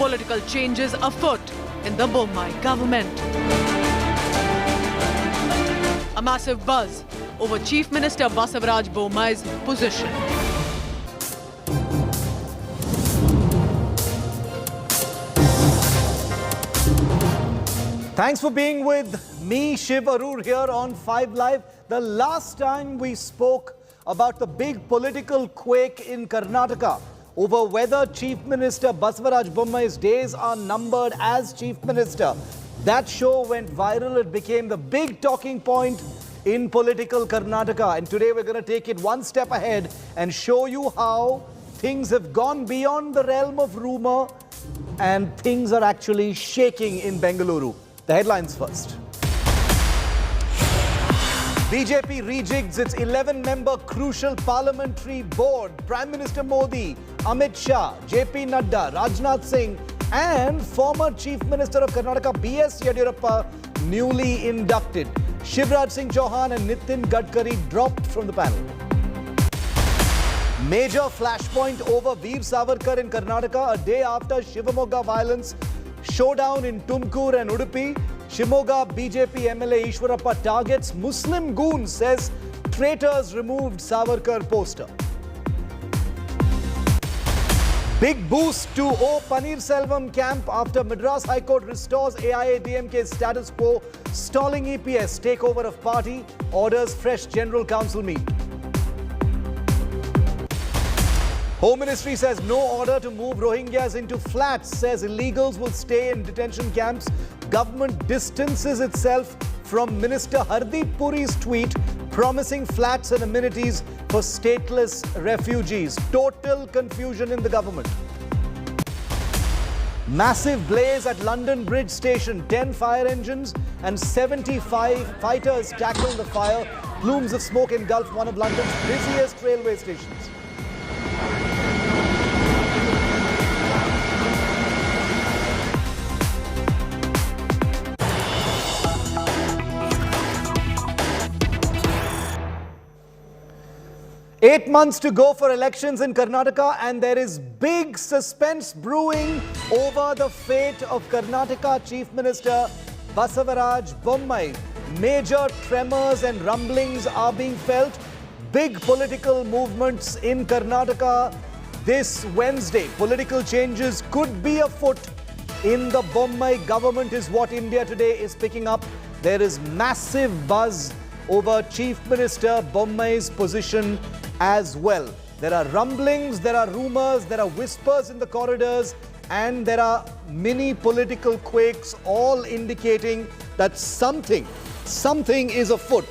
Political changes afoot in the Bommai government. A massive buzz over Chief Minister Basavaraj Bommai's position. Thanks for being with me, Shiv Aroor, here on 5 Live. The last time we spoke about the big political quake in Karnataka over whether Chief Minister Basavaraj Bommai's days are numbered as Chief Minister. That show went viral. It became the big talking point in political Karnataka. And today we're going to take it one step ahead and show you how things have gone beyond the realm of rumor and things are actually shaking in Bengaluru. The headlines first. BJP rejigs its 11-member crucial parliamentary board. Prime Minister Modi, Amit Shah, JP Nadda, Rajnath Singh and former Chief Minister of Karnataka B.S. Yadurappa newly inducted. Shivraj Singh Chauhan and Nitin Gadkari dropped from the panel. Major flashpoint over Veer Savarkar in Karnataka a day after Shivamogga violence showdown in Tumkur and Udupi. Shimoga BJP MLA Ishwarappa targets Muslim goons, says traitors removed Savarkar poster. Big boost to O Paneerselvam camp after Madras High Court restores AIADMK's status quo, stalling EPS takeover of party, orders fresh General Council meet. Home Ministry says no order to move Rohingyas into flats, says illegals will stay in detention camps. Government distances itself from Minister Hardeep Puri's tweet promising flats and amenities for stateless refugees. Total confusion in the government. Massive blaze at London Bridge Station. 10 fire engines and 75 fighters tackled the fire. Plumes of smoke engulfed one of London's busiest railway stations. Eight months to go for elections in Karnataka, and there is big suspense brewing over the fate of Karnataka Chief Minister Basavaraj Bommai. Major tremors and rumblings are being felt. Big political movements in Karnataka this Wednesday. Political changes could be afoot in the Bommai government is what India Today is picking up. There is massive buzz over Chief Minister Bommai's position as well. There are rumblings, there are rumors, there are whispers in the corridors, and there are mini political quakes, all indicating that something is afoot,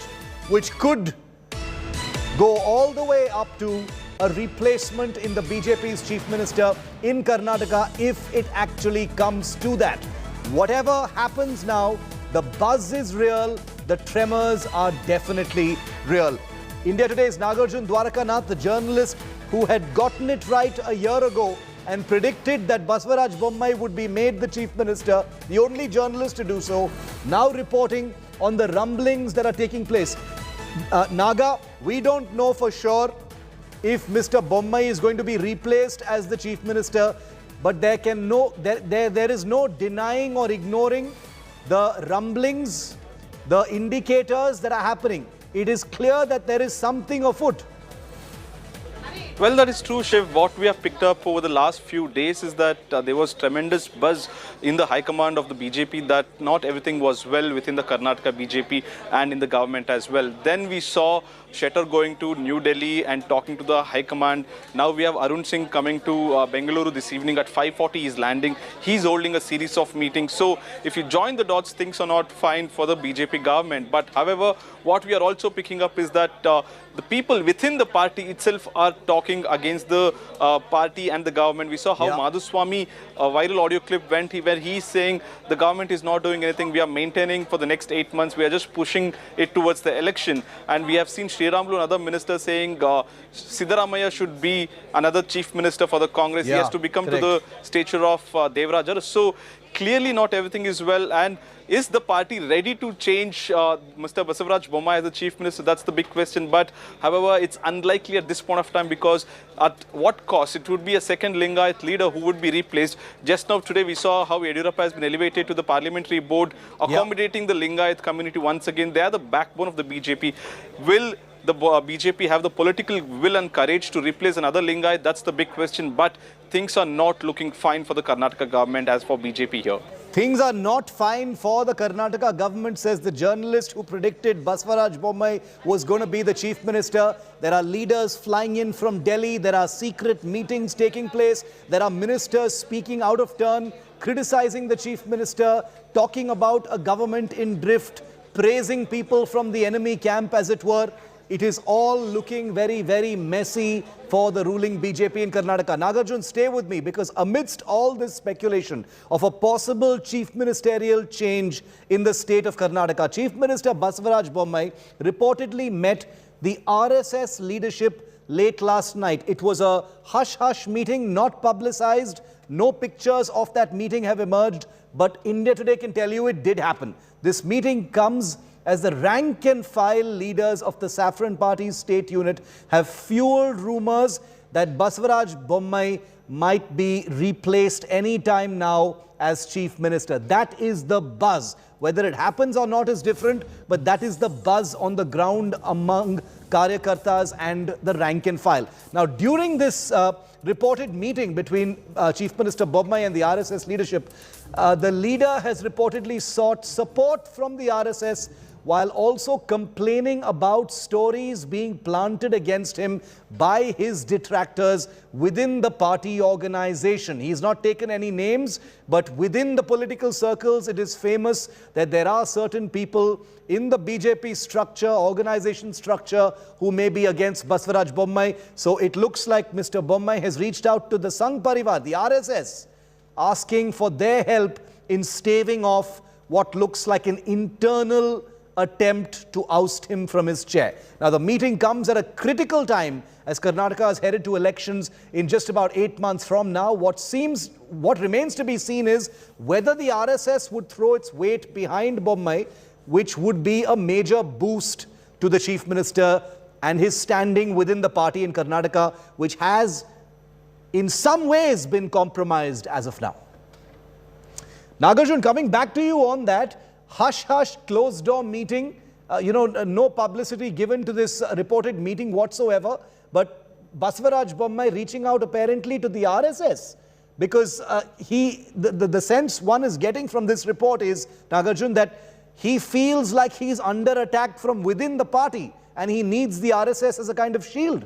which could go all the way up to a replacement in the BJP's Chief Minister in Karnataka if it actually comes to that. Whatever happens now, the buzz is real, the tremors are definitely real. India Today's Nagarjun Dwarakanath, the journalist who had gotten it right a year ago and predicted that Basavaraj Bommai would be made the Chief Minister, the only journalist to do so, now reporting on the rumblings that are taking place. Naga, we don't know for sure if Mr. Bommai is going to be replaced as the Chief Minister, but there is no denying or ignoring the rumblings, the indicators that are happening. It is clear that there is something afoot. Well, that is true, Shiv. What we have picked up over the last few days is that there was tremendous buzz in the high command of the BJP that not everything was well within the Karnataka BJP and in the government as well. Then we saw Shetter going to New Delhi and talking to the high command. Now we have Arun Singh coming to Bengaluru this evening at 5:40. He's landing. He's holding a series of meetings. So if you join the dots, things are not fine for the BJP government. But however, what we are also picking up is that the people within the party itself are talking against the party and the government. We saw how Madhuswamy, a viral audio clip went where he's saying the government is not doing anything. We are maintaining for the next 8 months. We are just pushing it towards the election. And we have seen Sriramulu, another minister, saying Siddaramaiah should be another chief minister for the Congress. He has to become to the stature of Devraj. So clearly not everything is well. And is the party ready to change Mr. Basavaraj Bommai as the Chief Minister? That's the big question. But however, it's unlikely at this point of time, because at what cost? It would be a second Lingayat leader who would be replaced. Just now today we saw how Yediyurappa has been elevated to the parliamentary board, accommodating the Lingayat community once again. They are the backbone of the BJP. Will the BJP have the political will and courage to replace another Lingayat? That's the big question. But things are not looking fine for the Karnataka government as for BJP here. Things are not fine for the Karnataka government, says the journalist who predicted Basavaraj Bommai was going to be the Chief Minister. There are leaders flying in from Delhi. There are secret meetings taking place. There are ministers speaking out of turn, criticizing the Chief Minister, talking about a government in drift, praising people from the enemy camp, as it were. It is all looking very, very messy for the ruling BJP in Karnataka. Nagarjun, stay with me, because amidst all this speculation of a possible chief ministerial change in the state of Karnataka, Chief Minister Basavaraj Bommai reportedly met the RSS leadership late last night. It was a hush-hush meeting, not publicized. No pictures of that meeting have emerged, but India Today can tell you it did happen. This meeting comes as the rank and file leaders of the Saffron Party's state unit have fueled rumors that Basavaraj Bommai might be replaced any time now as Chief Minister. That is the buzz. Whether it happens or not is different, but that is the buzz on the ground among Karyakartas and the rank and file. Now, during this reported meeting between Chief Minister Bommai and the RSS leadership, the leader has reportedly sought support from the RSS, while also complaining about stories being planted against him by his detractors within the party organization. He's not taken any names, but within the political circles, it is famous that there are certain people in the BJP structure, organization structure, who may be against Basavaraj Bommai. So it looks like Mr. Bommai has reached out to the Sangh Parivar, the RSS, asking for their help in staving off what looks like an internal attempt to oust him from his chair. Now, the meeting comes at a critical time as Karnataka is headed to elections in just about 8 months from now. What remains to be seen is whether the RSS would throw its weight behind Bommai, which would be a major boost to the Chief Minister and his standing within the party in Karnataka, which has in some ways been compromised as of now. Nagarjun, coming back to you on that, hush-hush, closed-door meeting, no publicity given to this reported meeting whatsoever, but Basavaraj Bommai reaching out apparently to the RSS, because the sense one is getting from this report is, Nagarjun, that he feels like he's under attack from within the party and he needs the RSS as a kind of shield.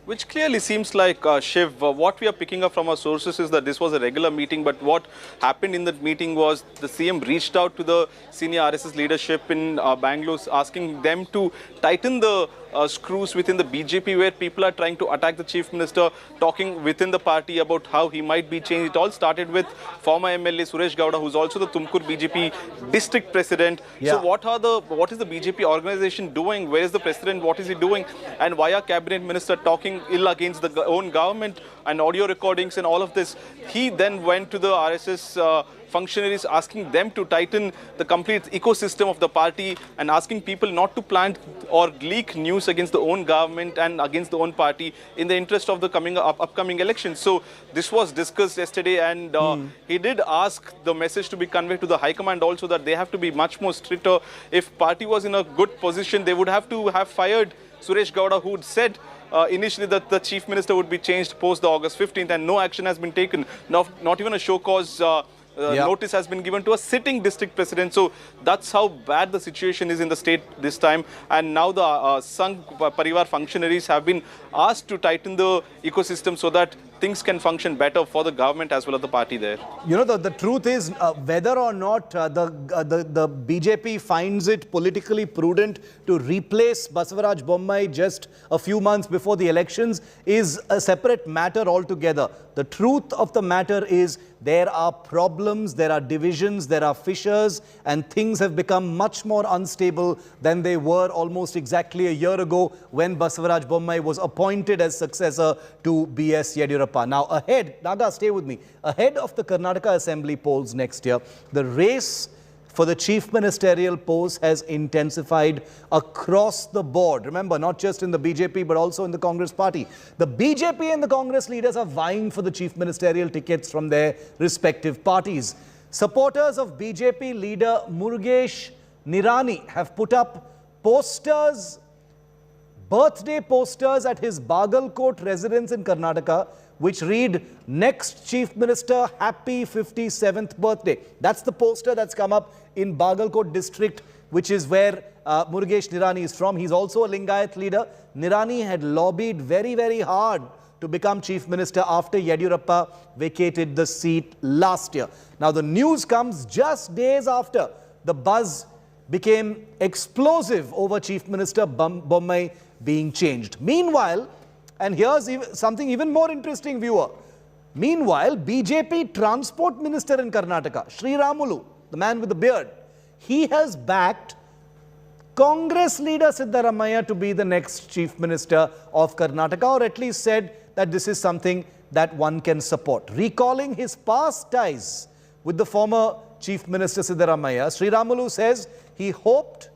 Which clearly seems like, Shiv, what we are picking up from our sources is that this was a regular meeting, but what happened in that meeting was the CM reached out to the senior RSS leadership in Bangalore, asking them to tighten the screws within the BJP, where people are trying to attack the Chief Minister, talking within the party about how he might be changed. It all started with former MLA Suresh Gowda, who's also the Tumkur BJP district president. Yeah. So what is the BJP organization doing? Where is the president? What is he doing? And why are cabinet minister talking ill against the own government, and audio recordings and all of this? He then went to the RSS functionaries, asking them to tighten the complete ecosystem of the party and asking people not to plant or leak news against the own government and against the own party in the interest of the upcoming elections. So this was discussed yesterday, and he did ask the message to be conveyed to the High Command also, that they have to be much more stricter. If party was in a good position, they would have to have fired Suresh Gowda, who said initially that the Chief Minister would be changed post the August 15th, and no action has been taken. Not even a show cause notice has been given to a sitting district president. So that's how bad the situation is in the state this time. And now the Sangh Parivar functionaries have been asked to tighten the ecosystem so that things can function better for the government as well as the party there. You know, the truth is, whether or not the BJP finds it politically prudent to replace Basavaraj Bommai just a few months before the elections is a separate matter altogether. The truth of the matter is there are problems, there are divisions, there are fissures, and things have become much more unstable than they were almost exactly a year ago when Basavaraj Bommai was appointed as successor to B.S. Yediyurappa. Now ahead, Naga, stay with me, ahead of the Karnataka Assembly polls next year, the race for the chief ministerial post has intensified across the board. Remember, not just in the BJP, but also in the Congress party. The BJP and the Congress leaders are vying for the chief ministerial tickets from their respective parties. Supporters of BJP leader Murugesh Nirani have put up posters, birthday posters at his Bagalkot residence in Karnataka, which read, "Next Chief Minister, happy 57th birthday." That's the poster that's come up in Bagalkot district, which is where Murugesh Nirani is from. He's also a Lingayat leader. Nirani had lobbied very, very hard to become Chief Minister after Yediyurappa vacated the seat last year. Now, the news comes just days after the buzz became explosive over Chief Minister Bommai being changed. Meanwhile, and here's something even more interesting, viewer. Meanwhile, BJP Transport Minister in Karnataka, Sri Ramulu, the man with the beard, he has backed Congress leader Siddaramaiah to be the next Chief Minister of Karnataka, or at least said that this is something that one can support. Recalling his past ties with the former Chief Minister Siddaramaiah, Sri Ramulu says he hoped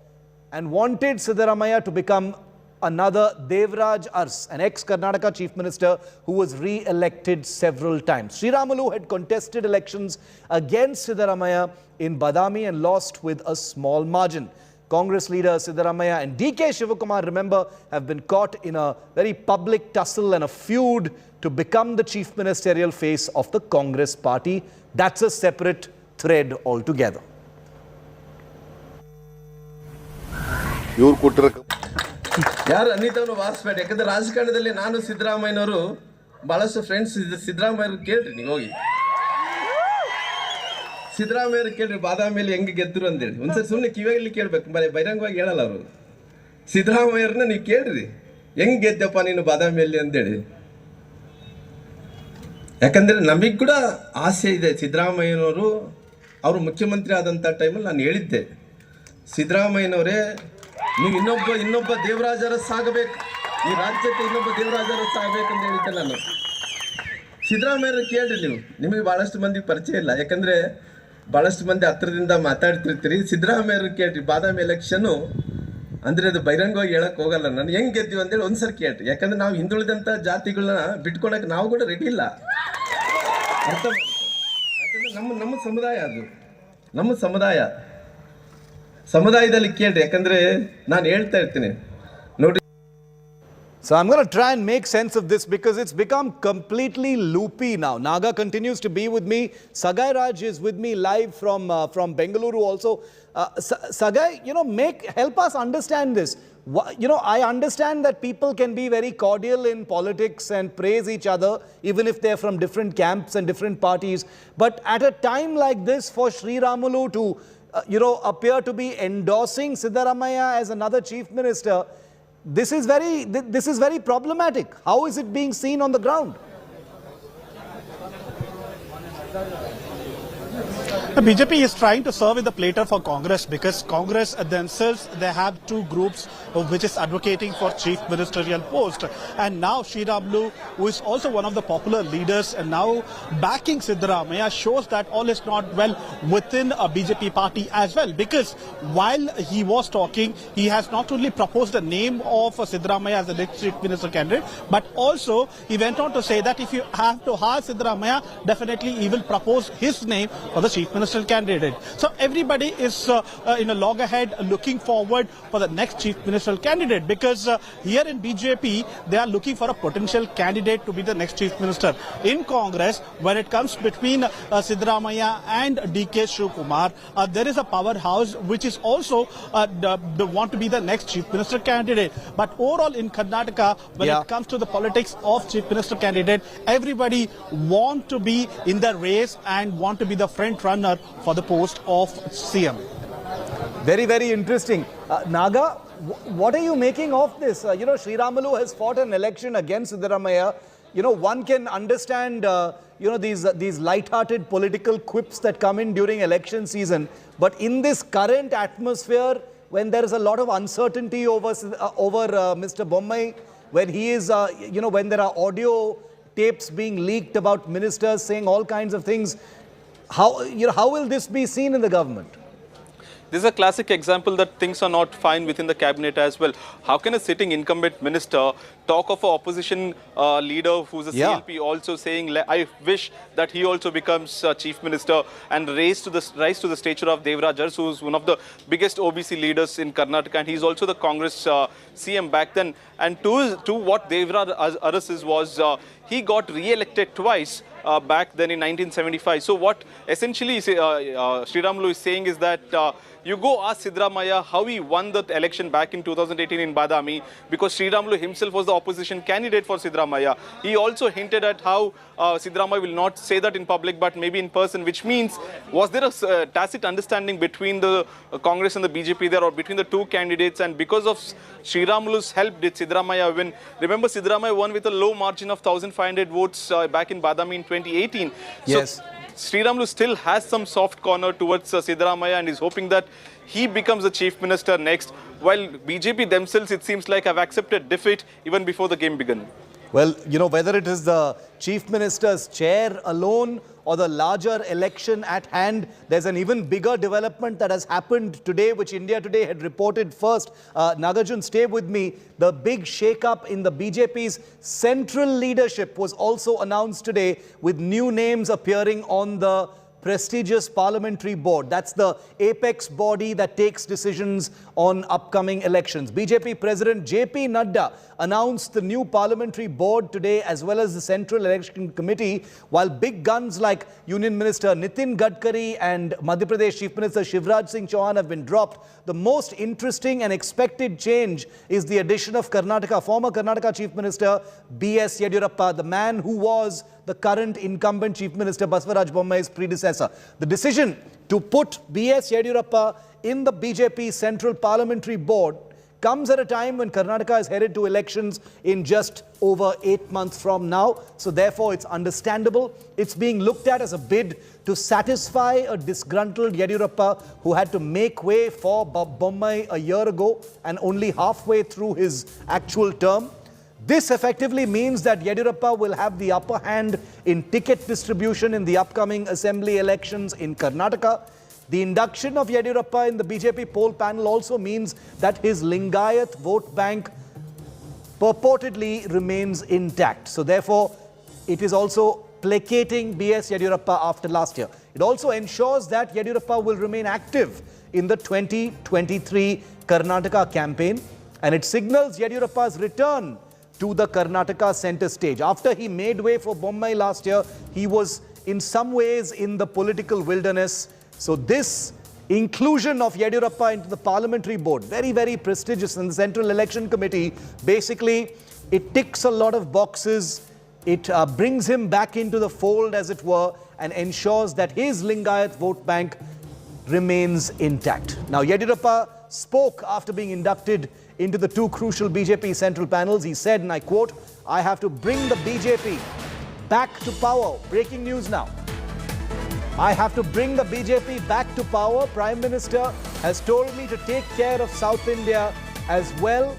and wanted Siddaramaiah to become another Devraj Ars, an ex-Karnataka Chief Minister who was re-elected several times. Sri Ramulu had contested elections against Siddaramaiah in Badami and lost with a small margin. Congress leader Siddaramaiah and DK Shivakumar, remember, have been caught in a very public tussle and a feud to become the chief ministerial face of the Congress party. That's a separate thread altogether. ಯಾರು ಅನ್ನಿತವನು ವಾರಿಸ್ಬೇಡ. ಯಾಕಂದ್ರೆ ರಾಜಕಾರಣದಲ್ಲಿ ನಾನು ಸಿದ್ದರಾಮಯ್ಯನವರು ಬಹಳಷ್ಟು friends ಸಿದ್ದರಾಮಯ್ಯರು ಕೇಳ್ರಿ, ನೀವು ಹೋಗಿ ಸಿದ್ದರಾಮಯ್ಯರು ಕೇಳ್ರಿ ಬಾದಾಮಿಯಲ್ಲಿ ಹೆಂಗೆ ಗೆದ್ದರು ಅಂತೇಳಿ. ಒಂದ್ಸರಿ ಸುಮ್ಮನೆ ಕಿವಿಯಲ್ಲಿ ಕೇಳ್ಬೇಕು, ಬಹಿರಂಗವಾಗಿ ಹೇಳಲ್ಲ ಅವರು. ಸಿದ್ದರಾಮಯ್ಯರನ್ನ ನೀವು ಕೇಳ್ರಿ ಹೆಂಗ್ ಗೆದ್ದಪ್ಪ ನೀನು ಬಾದಾಮಿಯಲ್ಲಿ ಅಂತೇಳಿ. ಯಾಕಂದ್ರೆ ನಮಗೆ ಕೂಡ ಆಸೆ ಇದೆ. ಸಿದ್ದರಾಮಯ್ಯನವರು ಅವರು ಮುಖ್ಯಮಂತ್ರಿ ಆದಂಥ ಟೈಮಲ್ಲಿ ನಾನು ಹೇಳಿದ್ದೆ, ಸಿದ್ದರಾಮಯ್ಯನವರೇ ನೀವು ಇನ್ನೊಬ್ಬ ದೇವರಾಜ ಅರಸ್ ಆಗಬೇಕು, ಈ ರಾಜ್ಯಕ್ಕೆ ಇನ್ನೊಬ್ಬ ದೇವರಾಜ ಅರಸ್ ಆಗಬೇಕಂತ ಹೇಳಿದ್ದೆ ನಾನು. ಸಿದ್ದರಾಮಯ್ಯರು ಕೇಳ್ರಿ ನೀವು, ನಿಮಗೆ ಭಾಳಷ್ಟು ಮಂದಿ ಪರಿಚಯ ಇಲ್ಲ, ಯಾಕಂದರೆ ಭಾಳಷ್ಟು ಮಂದಿ ಹತ್ರದಿಂದ ಮಾತಾಡ್ತಿರ್ತೀರಿ. ಸಿದ್ದರಾಮಯ್ಯರು ಕೇಳ್ರಿ, ಬಾದಾಮಿ ಎಲೆಕ್ಷನ್ನು ಅಂದರೆ ಅದು ಬಹಿರಂಗವಾಗಿ ಹೇಳಕ್ಕೆ ಹೋಗಲ್ಲ ನಾನು, ಹೆಂಗೆ ಗೆದ್ದೀವಿ ಅಂತೇಳಿ ಒಂದ್ಸರಿ ಕೇಳ್ರಿ. ಯಾಕಂದ್ರೆ ನಾವು ಹಿಂದುಳಿದಂಥ ಜಾತಿಗಳನ್ನ ಬಿಟ್ಕೊಳಕ್ಕೆ ನಾವು ಕೂಡ ರೆಡಿ ಇಲ್ಲ, ಅರ್ಥ ಮಾಡಿ. ಯಾಕಂದ್ರೆ ನಮ್ಮ ಸಮುದಾಯ, ಅದು ನಮ್ಮ ಸಮುದಾಯದಲ್ಲಿ ಕೇಳ್ರಿ. ಯಾಕಂದ್ರೆ ನಾನು ಹೇಳ್ತಾ ಇರ್ತೀನಿ ನೋಡಿ. So I'm going to try and make sense of this because it's become completely loopy now. Naga continues to be with me. Sagai Raj is with me live from Bengaluru also. Sagai, help us understand this. I understand that people can be very cordial in politics and praise each other, even if they're from different camps and different parties. But at a time like this, for Sri Ramulu to, appear to be endorsing Siddaramaiah as another chief minister, this is very problematic. How is it being seen on the ground? The BJP is trying to serve in the platter for Congress because Congress themselves, they have two groups which is advocating for chief ministerial post. And now Sri Ramulu, who is also one of the popular leaders and now backing Siddaramaiah, shows that all is not well within a BJP party as well. Because while he was talking, he has not only proposed the name of Siddaramaiah as the next chief minister candidate, but also he went on to say that if you have to hire Siddaramaiah, definitely he will propose his name for the chief ministerial candidate. So everybody is in a loggerhead looking forward for the next chief ministerial candidate, because here in BJP they are looking for a potential candidate to be the next chief minister. In Congress, when it comes between Siddaramaiah and DK Shivakumar, there is a powerhouse which is also want to be the next chief minister candidate. But overall in Karnataka, when it comes to the politics of chief minister candidate, everybody want to be in the race and want to be the front runner for the post of CM. Very, very interesting. Naga, what are you making of this? Sri Ramulu has fought an election against Siddaramaiah. one can understand, these light-hearted political quips that come in during election season. But in this current atmosphere, when there is a lot of uncertainty over Mr. Bommai, when he is, when there are audio tapes being leaked about ministers saying all kinds of things, how will this be seen in the government? This is a classic example that things are not fine within the cabinet as well. How can a sitting incumbent minister talk of an opposition leader who's a CLP also saying, I wish that he also becomes chief minister, and rise to the stature of Devraj Aras, who's one of the biggest OBC leaders in Karnataka, and he's also the Congress CM back then. And to what Devraj Aras was, he got re-elected twice back then in 1975. So what essentially Sriramulu is saying is that you go ask Siddaramaiah how he won that election back in 2018 in Badami, because Sriramulu himself was the opposition candidate for Siddaramaiah. He also hinted at how Siddaramaiah will not say that in public but maybe in person, which means was there a tacit understanding between the Congress and the BJP there, or between the two candidates, and because of Sriramulu's help did Siddaramaiah win? Remember, Siddaramaiah won with a low margin of 1,500 votes back in Badami in 2018. Yes. So, Sriramulu still has some soft corner towards Siddaramaiah and is hoping that he becomes the chief minister next, while BJP themselves, it seems like, have accepted defeat even before the game began. Well, whether it is the chief minister's chair alone or the larger election at hand, there's an even bigger development that has happened today, which India Today had reported first. Nagarjun, stay with me. The big shake-up in the BJP's central leadership was also announced today, with new names appearing on the prestigious parliamentary board. That's the apex body that takes decisions on upcoming elections. BJP President JP Nadda announced the new parliamentary board today, as well as the Central Election Committee, while big guns like Union Minister Nitin Gadkari and Madhya Pradesh Chief Minister Shivraj Singh Chauhan have been dropped. The most interesting and expected change is the addition of former Karnataka Chief Minister B.S. Yediyurappa, the man who was the current incumbent Chief Minister Basavaraj Bommai's predecessor. The decision to put B.S. Yediyurappa in the BJP Central Parliamentary Board comes at a time when Karnataka is headed to elections in just over 8 months from now. So therefore, it's understandable. It's being looked at as a bid to satisfy a disgruntled Yediyurappa who had to make way for Bommai a year ago and only halfway through his actual term. This effectively means that Yediyurappa will have the upper hand in ticket distribution in the upcoming assembly elections in Karnataka. The induction of Yediyurappa in the BJP poll panel also means that his Lingayat vote bank purportedly remains intact. So therefore, it is also placating B.S. Yediyurappa after last year. It also ensures that Yediyurappa will remain active in the 2023 Karnataka campaign, and it signals Yediyurappa's return to the Karnataka center stage. After he made way for Bommai last year, he was in some ways in the political wilderness. So this inclusion of Yediyurappa into the parliamentary board, very, very prestigious, in the Central Election Committee, basically it ticks a lot of boxes. It brings him back into the fold, as it were, and ensures that his Lingayat vote bank remains intact. Now, Yediyurappa spoke after being inducted into the two crucial BJP central panels. He said, and I quote, "I have to bring the BJP back to power." Breaking news now. "I have to bring the BJP back to power. Prime Minister has told me to take care of South India as well.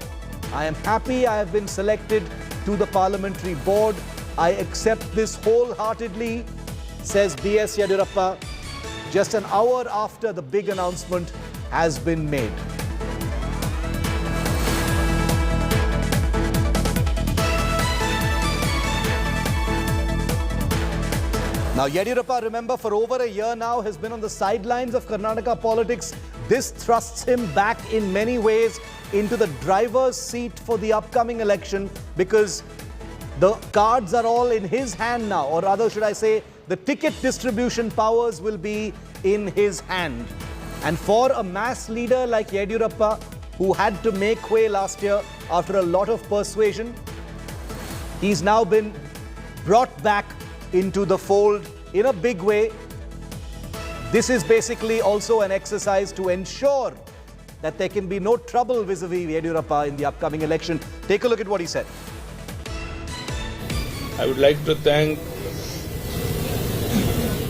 I am happy I have been selected to the parliamentary board. I accept this wholeheartedly," says B.S. Yediyurappa, just an hour after the big announcement has been made. Now, Yediyurappa, remember, for over a year now has been on the sidelines of Karnataka politics. This thrusts him back in many ways into the driver's seat for the upcoming election, because the cards are all in his hand now, or rather should I say, the ticket distribution powers will be in his hand. And for a mass leader like Yediyurappa, who had to make way last year after a lot of persuasion, he's now been brought back into the fold in a big way. This is basically also an exercise to ensure that there can be no trouble vis-a-vis Yediyurappa in the upcoming election. Take a look at what he said. I would like to thank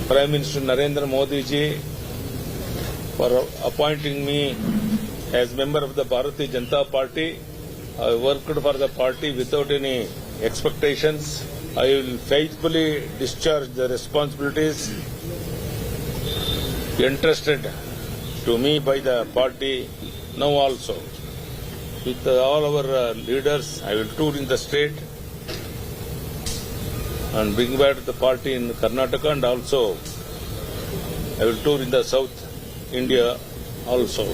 Prime Minister Narendra Modi ji for appointing me as member of the Bharatiya Janata Party. I worked for the party without any expectations. I will faithfully discharge the responsibilities entrusted to me by the party now also. With all our leaders, I will tour in the state and bring back the party in Karnataka, and also I will tour in the South India also.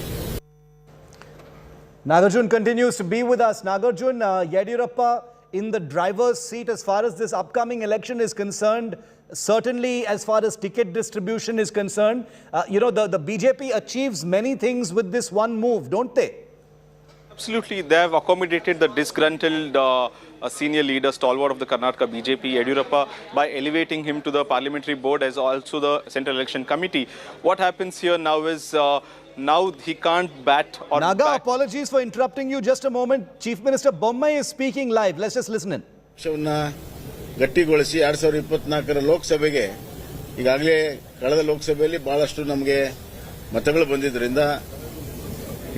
Nagarjun continues to be with us. Nagarjun, Yediyurappa in the driver's seat as far as this upcoming election is concerned, certainly as far as ticket distribution is concerned. The BJP achieves many things with this one move, don't they? Absolutely, they have accommodated the disgruntled senior leader, stalwart of the Karnataka BJP, Yediyurappa, by elevating him to the parliamentary board as also the Central Election Committee. What happens here now is now he can't bat or Naga, apologies for interrupting you. Just a moment. Chief Minister Bommai is speaking live. Let's just listen in. ಗಟ್ಟಿಗೊಳಿಸಿ 2024ರ ಲೋಕಸಭೆಗೆ ಈಗಾಗಲೇ ಕಳೆದ ಲೋಕಸಭೆಯಲ್ಲಿ ಬಹಳಷ್ಟು ನಮಗೆ ಮತಗಳು ಬಂದಿದ್ದರಿಂದ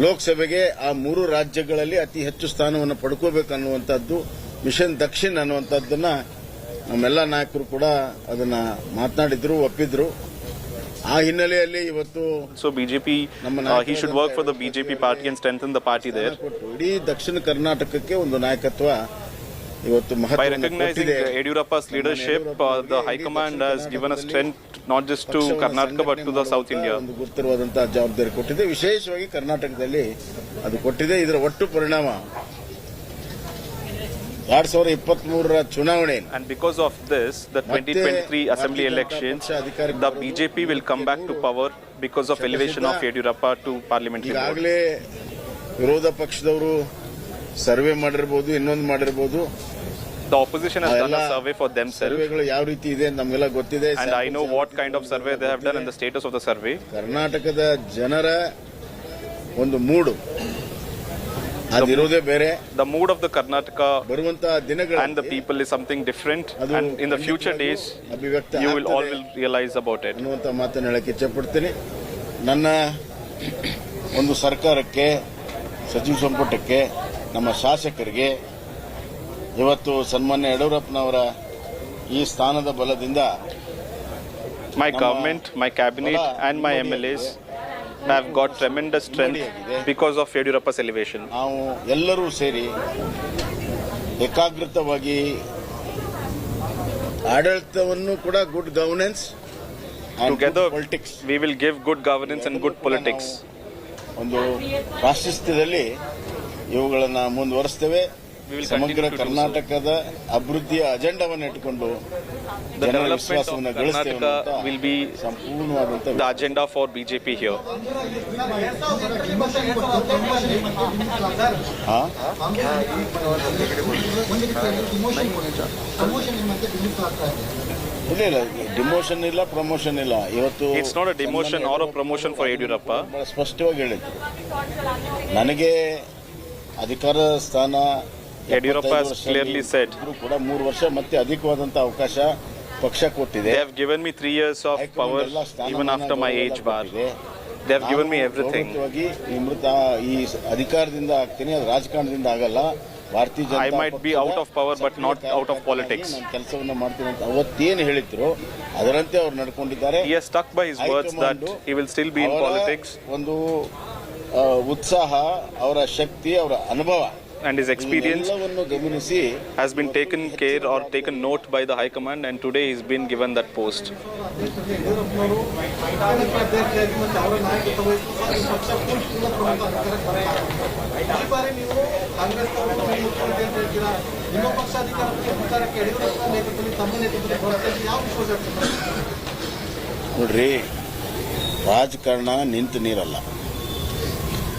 ಲೋಕಸಭೆಗೆ ಆ 3 ರಾಜ್ಯಗಳಲ್ಲಿ ಅತಿ ಹೆಚ್ಚು ಸ್ಥಾನವನ್ನು ಪಡ್ಕೋಬೇಕನ್ನುವಂಥದ್ದು ಮಿಷನ್ ದಕ್ಷಿಣ್ ಅನ್ನುವಂಥದ್ದನ್ನ ನಮ್ಮೆಲ್ಲ ನಾಯಕರು ಕೂಡ ಅದನ್ನ ಮಾತನಾಡಿದ್ರು, ಒಪ್ಪಿದ್ರು. ಆ ಹಿನ್ನೆಲೆಯಲ್ಲಿ ಇವತ್ತು BJP he should work for the BJP party and strengthen the party there. ಇಡೀ ದಕ್ಷಿಣ ಕರ್ನಾಟಕಕ್ಕೆ ಒಂದು ನಾಯಕತ್ವ ಇವತ್ತು By recognizing Yediyurappa's leadership, the High Command has given a strength not just to Karnataka but to the South India. ಒಂದು ಗುರುತರವಾದಂತಹ ಜವಾಬ್ದಾರಿ ಕೊಟ್ಟಿದೆ, ವಿಶೇಷವಾಗಿ ಕರ್ನಾಟಕದಲ್ಲಿ ಅದು ಕೊಟ್ಟಿದೆ. ಇದರ ಒಟ್ಟು ಪರಿಣಾಮ 2023ರ ಚುನಾವಣೆ. And because of this, the 2023 assembly elections, the BJP will come back to power because of elevation of Yediyurappa to parliamentary board. ಈಗಾಗಲೇ ವಿರೋಧ ಪಕ್ಷದವರು ಸರ್ವೆ ಮಾಡಿರಬಹುದು, ಇನ್ನೊಂದು ಮಾಡಿರಬಹುದು. The opposition has done a survey for themselves. ಸರ್ವೆಗಳು ಯಾವ ರೀತಿ ಇದೆ ನಮಗೆಲ್ಲ ಗೊತ್ತಿದೆ. And I know what kind of survey they have done and the status of the survey. ಕರ್ನಾಟಕದ ಜನರ ಒಂದು ಮೂಡು ಅದಿರೋದೇ ಬೇರೆ. The mood of the Karnataka ಬರುವಂತಹ ದಿನಗಳ and the people is something different, and in the future days you will all will realize about it. ಅನ್ನುವಂಥ ಮಾತನ್ನು ಹೇಳಕ್ಕೆ ಇಚ್ಛಪಡ್ತೀನಿ. ನನ್ನ ಒಂದು ಸರ್ಕಾರಕ್ಕೆ, ಸಚಿವ ಸಂಪುಟಕ್ಕೆ, ನಮ್ಮ ಶಾಸಕರಿಗೆ ಇವತ್ತು ಸನ್ಮಾನ್ಯ ಯಡಿಯೂರಪ್ಪನವರ ಈ ಸ್ಥಾನದ ಬಲದಿಂದ my government, my cabinet and my MLAs have got tremendous strength because of Yediyurappa's elevation. ನಾವು ಎಲ್ಲರೂ ಸೇರಿ ಏಕಾಗ್ರತವಾಗಿ ಆಡಳಿತವನ್ನು ಕೂಡ good governance together politics we will give good governance and good politics. ಒಂದು ಪ್ರಾಶಸ್ತ್ಯದಲ್ಲಿ ಇವುಗಳನ್ನು ಮುಂದುವರಿಸ್ತೇವೆ. ಸಮಗ್ರ ಕರ್ನಾಟಕದ ಅಭಿವೃದ್ಧಿಯ ಅಜೆಂಡಾವನ್ನು ಇಟ್ಟುಕೊಂಡು ಜನರ ವಿಶ್ವಾಸವನ್ನು ಗಳಿಸ್ತೇವೆ ಅಂತ will be ಸಂಪೂರ್ಣವಾದಂತ the agenda for BJP here. ಇಲ್ಲ, ಡಿಮೋಷನ್ ಇಲ್ಲ, ಪ್ರಮೋಷನ್ ಇಲ್ಲ. ಇವತ್ತು It's not a demotion or a promotion for Yediyurappa. ಬಹಳ ಸ್ಪಷ್ಟವಾಗಿ ಹೇಳಿದ್ರು, ನನಗೆ ಅಧಿಕಾರ ಸ್ಥಾನ Yediyurappa has clearly said ಕೂಡ 3 ವರ್ಷ ಮತ್ತೆ ಅಧಿಕವಾದಂತ ಅವಕಾಶ ಪಕ್ಷ ಕೊಟ್ಟಿದೆ. They have given me 3 years of power even after my age bar. They have given me everything. ಈ ಅಧಿಕಾರದಿಂದ ಆಗ್ತೀನಿ, ಅದು ರಾಜಕಾರಣದಿಂದ ಆಗಲ್ಲ. ಭಾರತೀಯ Janata I might be out of power but not out of politics. ನಾನು ಕೆಲಸವನ್ನ ಮಾಡ್ತೀನಿ ಅಂತ ಅವತ್ತೇನು ಹೇಳಿದ್ರು ಅದರಂತೆ ಅವ್ರು ನಡ್ಕೊಂಡಿದ್ದಾರೆ. He has stuck by his words that he will still be in politics. ಒಂದು ಉತ್ಸಾಹ, ಅವರ ಶಕ್ತಿ, ಅವರ ಅನುಭವ and his experience has been taken care or taken note by the High Command, and today he's been given that post. ನೋಡ್ರಿ, ರಾಜಕಾರಣ ನಿಂತು ನೀರಲ್ಲ.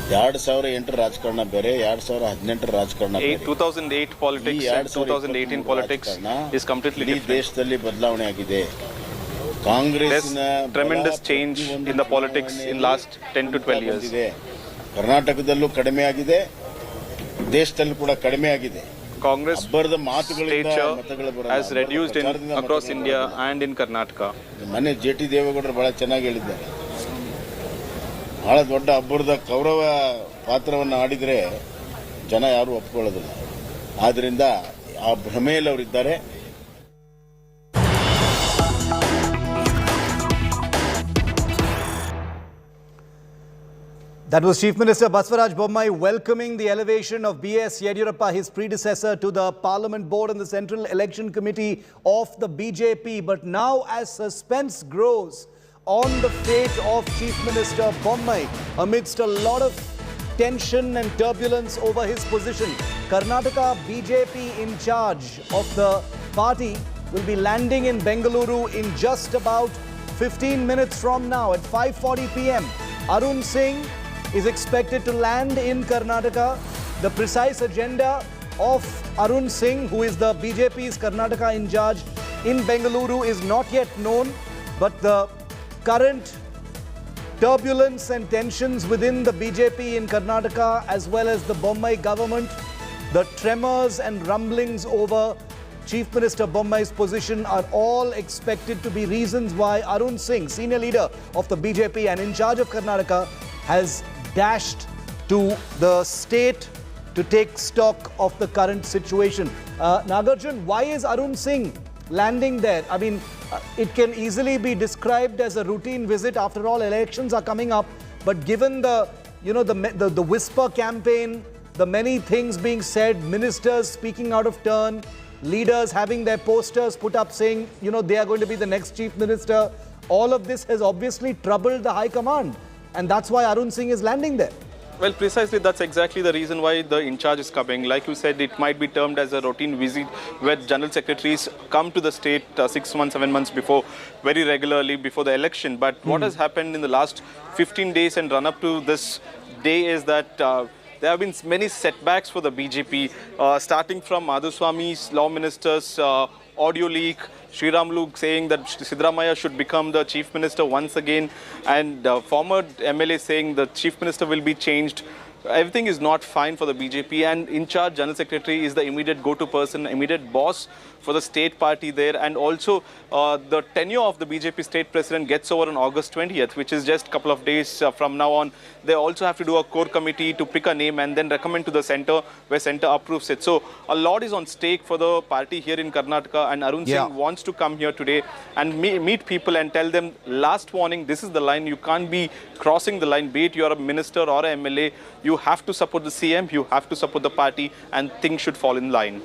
2008 ರಾಜಕಾರಣ ಬೇರೆ, 2018 ರಾಜಕಾರಣ ಬೇರೆ. 2008 politics and 2018 politics is completely different. ದೇಶದಲ್ಲಿ ಬದಲಾವಣೆ ಆಗಿದೆ. ಕಾಂಗ್ರೆಸ್ನ tremendous change in the politics in last 10 to 12 years. ಕರ್ನಾಟಕದಲ್ಲೂ ಕಡಿಮೆ ಆಗಿದೆ, ದೇಶದಲ್ಲೂ ಕೂಡ ಕಡಿಮೆ ಆಗಿದೆ. Congress ಅಬ್ಬರದ ಮಾತುಗಳಿಂದ stature ಮತಗಳು ಬರಲ್ಲ. has reduced in ಪ್ರಚಾರದಿಂದ across ಮತಗಳು India ಬರಲ್ಲ. and in Karnataka. ಮೊನ್ನೆ ಜೆ.ಟಿ. ದೇವೇಗೌಡರು ಬಹಳ ಚೆನ್ನಾಗಿ ಹೇಳಿದ್ದಾರೆ. ಬಹಳ ದೊಡ್ಡ ಅಬ್ಬರದ ಕೌರವ ಪಾತ್ರವನ್ನು ಆಡಿದರೆ ಜನ ಯಾರು ಒಪ್ಕೊಳ್ಳೋದಿಲ್ಲ. ಆದ್ರಿಂದ ಆ ಭ್ರಮೆಯಲ್ಲಿ ಅವರಿದ್ದಾರೆ. That was Chief Minister Basavaraj Bommai welcoming the elevation of B.S. Yediyurappa, his predecessor, to the Parliament Board and the Central Election Committee of the BJP. But now, as suspense grows on the fate of Chief Minister Bommai, amidst a lot of tension and turbulence over his position, Karnataka BJP in charge of the party will be landing in Bengaluru in just about 15 minutes from now at 5:40 p.m. Arun Singh is expected to land in Karnataka. The precise agenda of Arun Singh, who is the BJP's Karnataka in charge in Bengaluru, is not yet known, but the current turbulence and tensions within the BJP in Karnataka, as well as the Bommai government, the tremors and rumblings over Chief Minister Bommai's position are all expected to be reasons why Arun Singh, senior leader of the BJP and in charge of Karnataka, has dashed to the state to take stock of the current situation. Nagarjun, why is Arun Singh landing there? I mean, it can easily be described as a routine visit. After all, elections are coming up. But given the whisper campaign, the many things being said, ministers speaking out of turn, leaders having their posters put up saying, they are going to be the next chief minister, all of this has obviously troubled the high command. And that's why Arun Singh is landing there. Well, precisely that's exactly the reason why the in charge is coming. Like you said, it might be termed as a routine visit where general secretaries come to the state 6 months, 7 months before, very regularly before the election. But what has happened in the last 15 days and run up to this day is that there have been many setbacks for the BJP, starting from Madhuswamy's law minister's audio leak, Sriramlu saying that Siddaramaiah should become the chief minister once again, and former MLA saying the chief minister will be changed. Everything is not fine for the BJP, and in charge general secretary is the immediate go-to person, immediate boss for the state party there. And also the tenure of the BJP state president gets over on August 20th, which is just a couple of days from now on. They also have to do a core committee to pick a name and then recommend to the center, where center approves it. So a lot is on stake for the party here in Karnataka, and Arun Singh wants to come here today and meet people and tell them, last warning, this is the line, you can't be crossing the line, be it you're a minister or a MLA, you have to support the CM, you have to support the party, and things should fall in line.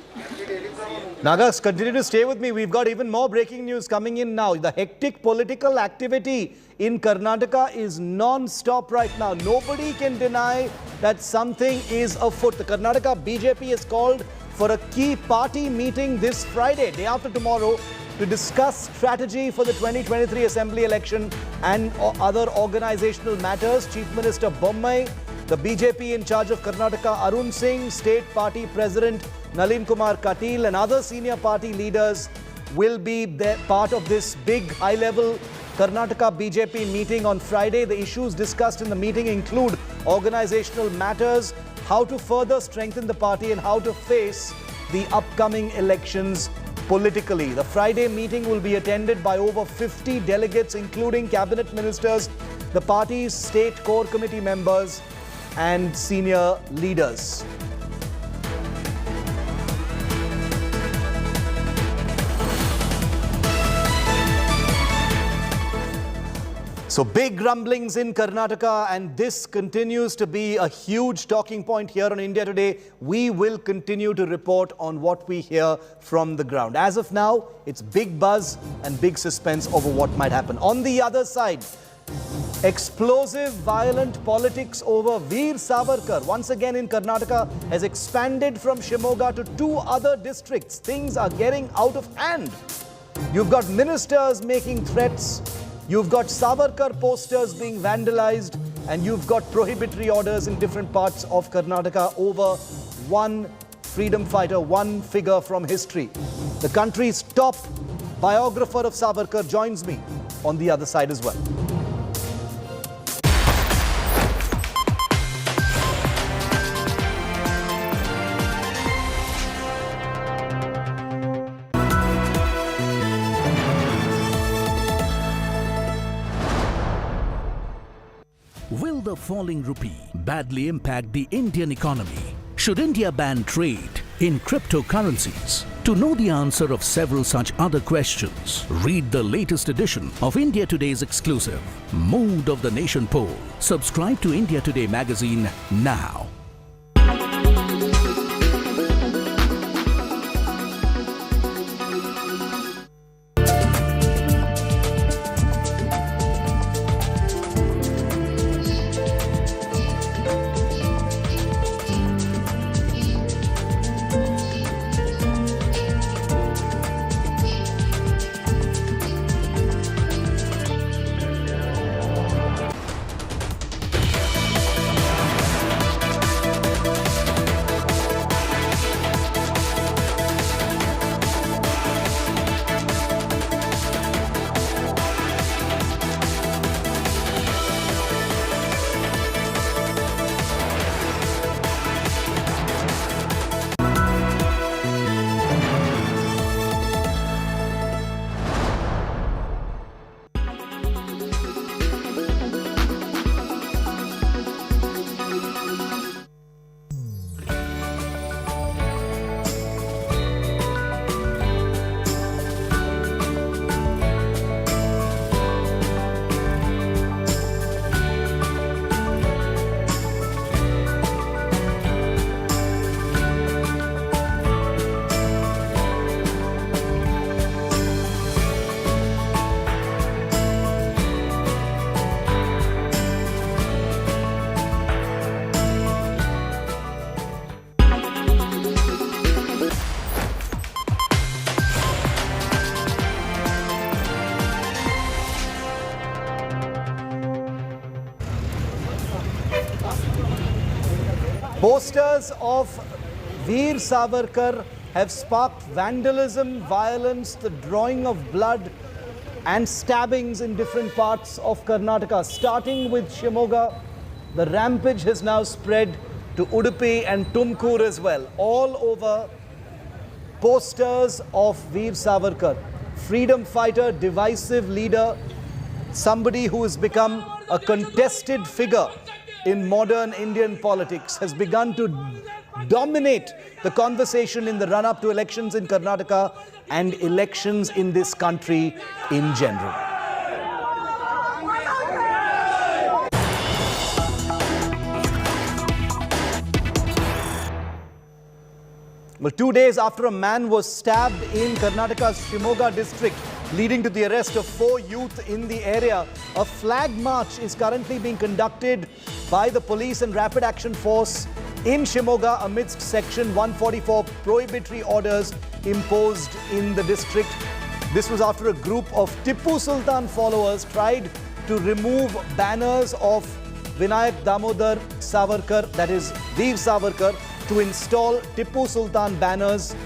Nagas, continue to stay with me. We've got even more breaking news coming in now. The hectic political activity in Karnataka is non-stop right now. Nobody can deny that something is afoot. The Karnataka BJP is called for a key party meeting this Friday, day after tomorrow, to discuss strategy for the 2023 Assembly election and other organizational matters. Chief Minister Bommai, the BJP in charge of Karnataka, Arun Singh, State Party President Nalin Kumar Katil, and other senior party leaders will be part of this big high-level Karnataka BJP meeting on Friday. The issues discussed in the meeting include organizational matters, how to further strengthen the party, and how to face the upcoming elections politically. The Friday meeting will be attended by over 50 delegates, including cabinet ministers, the party's state core committee members, and senior leaders. So big rumblings in Karnataka, and this continues to be a huge talking point here on India Today. We will continue to report on what we hear from the ground. As of now, it's big buzz and big suspense over what might happen. On the other side, explosive, violent politics over Veer Savarkar, once again in Karnataka, has expanded from Shimoga to 2 other districts. Things are getting out of hand. You've got ministers making threats, you've got Savarkar posters being vandalized, and you've got prohibitory orders in different parts of Karnataka over one freedom fighter, one figure from history. The country's top biographer of Savarkar joins me on the other side as well. Will the falling rupee badly impact the Indian economy? Should India ban trade in cryptocurrencies? To know the answer of several such other questions, read the latest edition of India Today's exclusive Mood of the Nation poll. Subscribe to India Today magazine now. Posters of Veer Savarkar have sparked vandalism, violence, the drawing of blood and stabbings in different parts of Karnataka. Starting with Shimoga, the rampage has now spread to Udupi and Tumkur as well. All over, posters of Veer Savarkar, freedom fighter, divisive leader, somebody who has become a contested figure in modern Indian politics, has begun to dominate the conversation in the run-up to elections in Karnataka and elections in this country in general. Well, 2 days after a man was stabbed in Karnataka's Shimoga district, leading to the arrest of 4 youth in the area, a flag march is currently being conducted by the police and rapid action force in Shimoga amidst Section 144 prohibitory orders imposed in the district. This was after a group of Tipu Sultan followers tried to remove banners of Vinayak Damodar Savarkar, that is Veer Savarkar, to install Tipu Sultan banners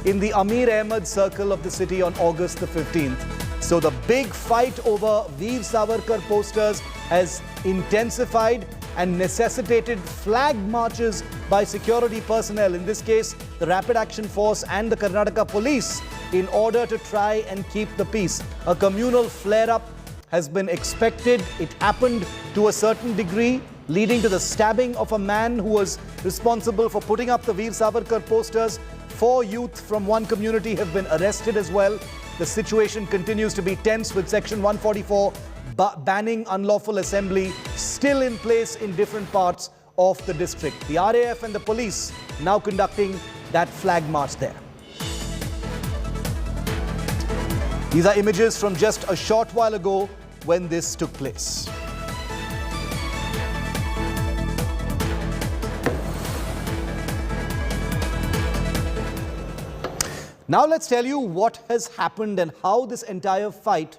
in the Amir Ahmed circle of the city on August the 15th. So the big fight over Veer Savarkar posters has intensified and necessitated flag marches by security personnel, in this case the Rapid Action Force and the Karnataka Police, in order to try and keep the peace. A communal flare-up has been expected. It happened to a certain degree, leading to the stabbing of a man who was responsible for putting up the Veer Savarkar posters. 4 youth from one community have been arrested as well. The situation continues to be tense, with Section 144 banning unlawful assembly still in place in different parts of the district. The RAF and the police now conducting that flag march there. These are images from just a short while ago when this took place. Now let's tell you what has happened and how this entire fight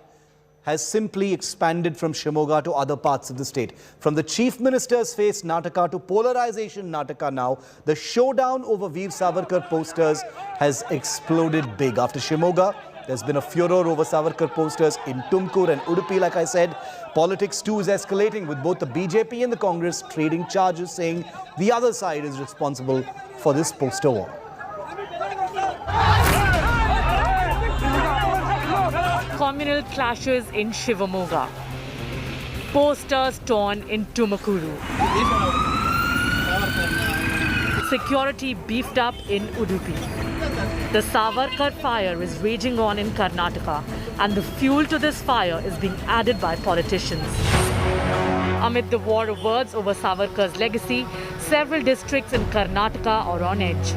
has simply expanded from Shimoga to other parts of the state. From the Chief Minister's face Nataka to polarization Nataka now, the showdown over Veer Savarkar posters has exploded big. After Shimoga, there's been a furor over Savarkar posters in Tumkur and Udupi, like I said. Politics too is escalating, with both the BJP and the Congress trading charges, saying the other side is responsible for this poster war. Communal clashes in Shivamoga. Posters torn in Tumakuru. Security beefed up in Udupi. The Savarkar fire is raging on in Karnataka, and the fuel to this fire is being added by politicians. Amid the war of words over Savarkar's legacy, several districts in Karnataka are on edge.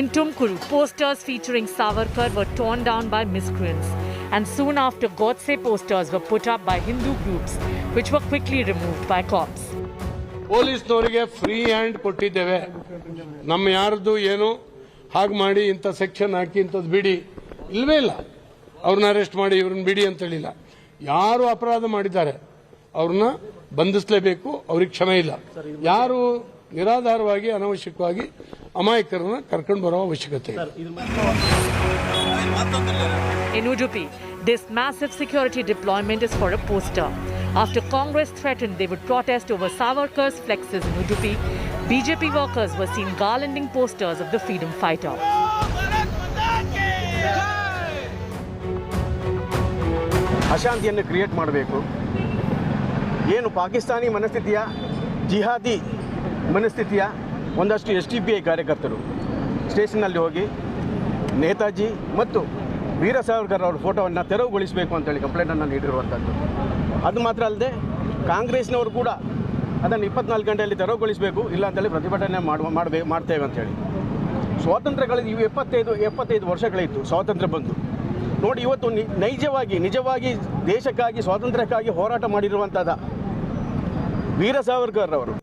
In Tumakuru, posters featuring Savarkar were torn down by miscreants, and soon after Godse posters were put up by Hindu groups, which were quickly removed by cops. ಪೊಲೀಸ್ನವರಿಗೆ free hand ಕೊಟ್ಟಿದ್ದೇವೆ. ನಮ್ಮ ಯಾರ್ದು ಏನು ಹಾಗೆ ಮಾಡಿ ಇಂಥ section ಹಾಕಿ ಇಂಥದ್ದು ಬಿಡಿ ಇಲ್ವೇ ಇಲ್ಲ. ಅವ್ರನ್ನ ಅರೆಸ್ಟ್ ಮಾಡಿ ಇವ್ರನ್ನ ಬಿಡಿ ಅಂತ ಹೇಳಿಲ್ಲ. ಯಾರು ಅಪರಾಧ ಮಾಡಿದ್ದಾರೆ ಅವ್ರನ್ನ ಬಂಧಿಸಲೇಬೇಕು, ಅವ್ರಿಗೆ ಕ್ಷಮೆ ಇಲ್ಲ. ಯಾರು ನಿರಾಧಾರವಾಗಿ ಅನಾವಶ್ಯಕವಾಗಿ ಅಮಾಯಕರನ್ನ ಕರ್ಕೊಂಡು ಬರೋ ಅವಶ್ಯಕತೆ ಇಲ್ಲ. In Udupi, this massive security deployment is for a poster. After Congress threatened they would protest over Savarkar's flexes in Udupi, BJP workers were seen garlanding posters of the freedom fighter. ಅಶಾಂತಿಯನ್ನು create ಮಾಡಬೇಕು. ಏನು ಪಾಕಿಸ್ತಾನಿ ಮನಸ್ಥಿತಿಯ ಜಿಹಾದಿ ಮನಸ್ಥಿತಿಯ ಒಂದಷ್ಟು SDPI ಕಾರ್ಯಕರ್ತರು ಸ್ಟೇಷನ್ನಲ್ಲಿ ಹೋಗಿ ನೇತಾಜಿ ಮತ್ತು ವೀರ ಸಾವರ್ಕರ್ ಅವರ ಫೋಟೋವನ್ನು ತೆರವುಗೊಳಿಸಬೇಕು ಅಂತೇಳಿ ಕಂಪ್ಲೇಂಟನ್ನು ನೀಡಿರುವಂಥದ್ದು. ಅದು ಮಾತ್ರ ಅಲ್ಲದೆ ಕಾಂಗ್ರೆಸ್ನವರು ಕೂಡ ಅದನ್ನು 24 ಗಂಟೆಯಲ್ಲಿ ತೆರವುಗೊಳಿಸಬೇಕು, ಇಲ್ಲ ಅಂತೇಳಿ ಪ್ರತಿಭಟನೆ ಮಾಡ್ತೇವೆ ಅಂತೇಳಿ. ಸ್ವಾತಂತ್ರ್ಯಗಳು ಇವು 75 ವರ್ಷಗಳಾಯಿತು ಸ್ವಾತಂತ್ರ್ಯ ಬಂದು. ನೋಡಿ, ಇವತ್ತು ನಿಜವಾಗಿ ದೇಶಕ್ಕಾಗಿ ಸ್ವಾತಂತ್ರ್ಯಕ್ಕಾಗಿ ಹೋರಾಟ ಮಾಡಿರುವಂಥದ್ದು ವೀರ ಸಾವರ್ಕರ್ ಅವರು.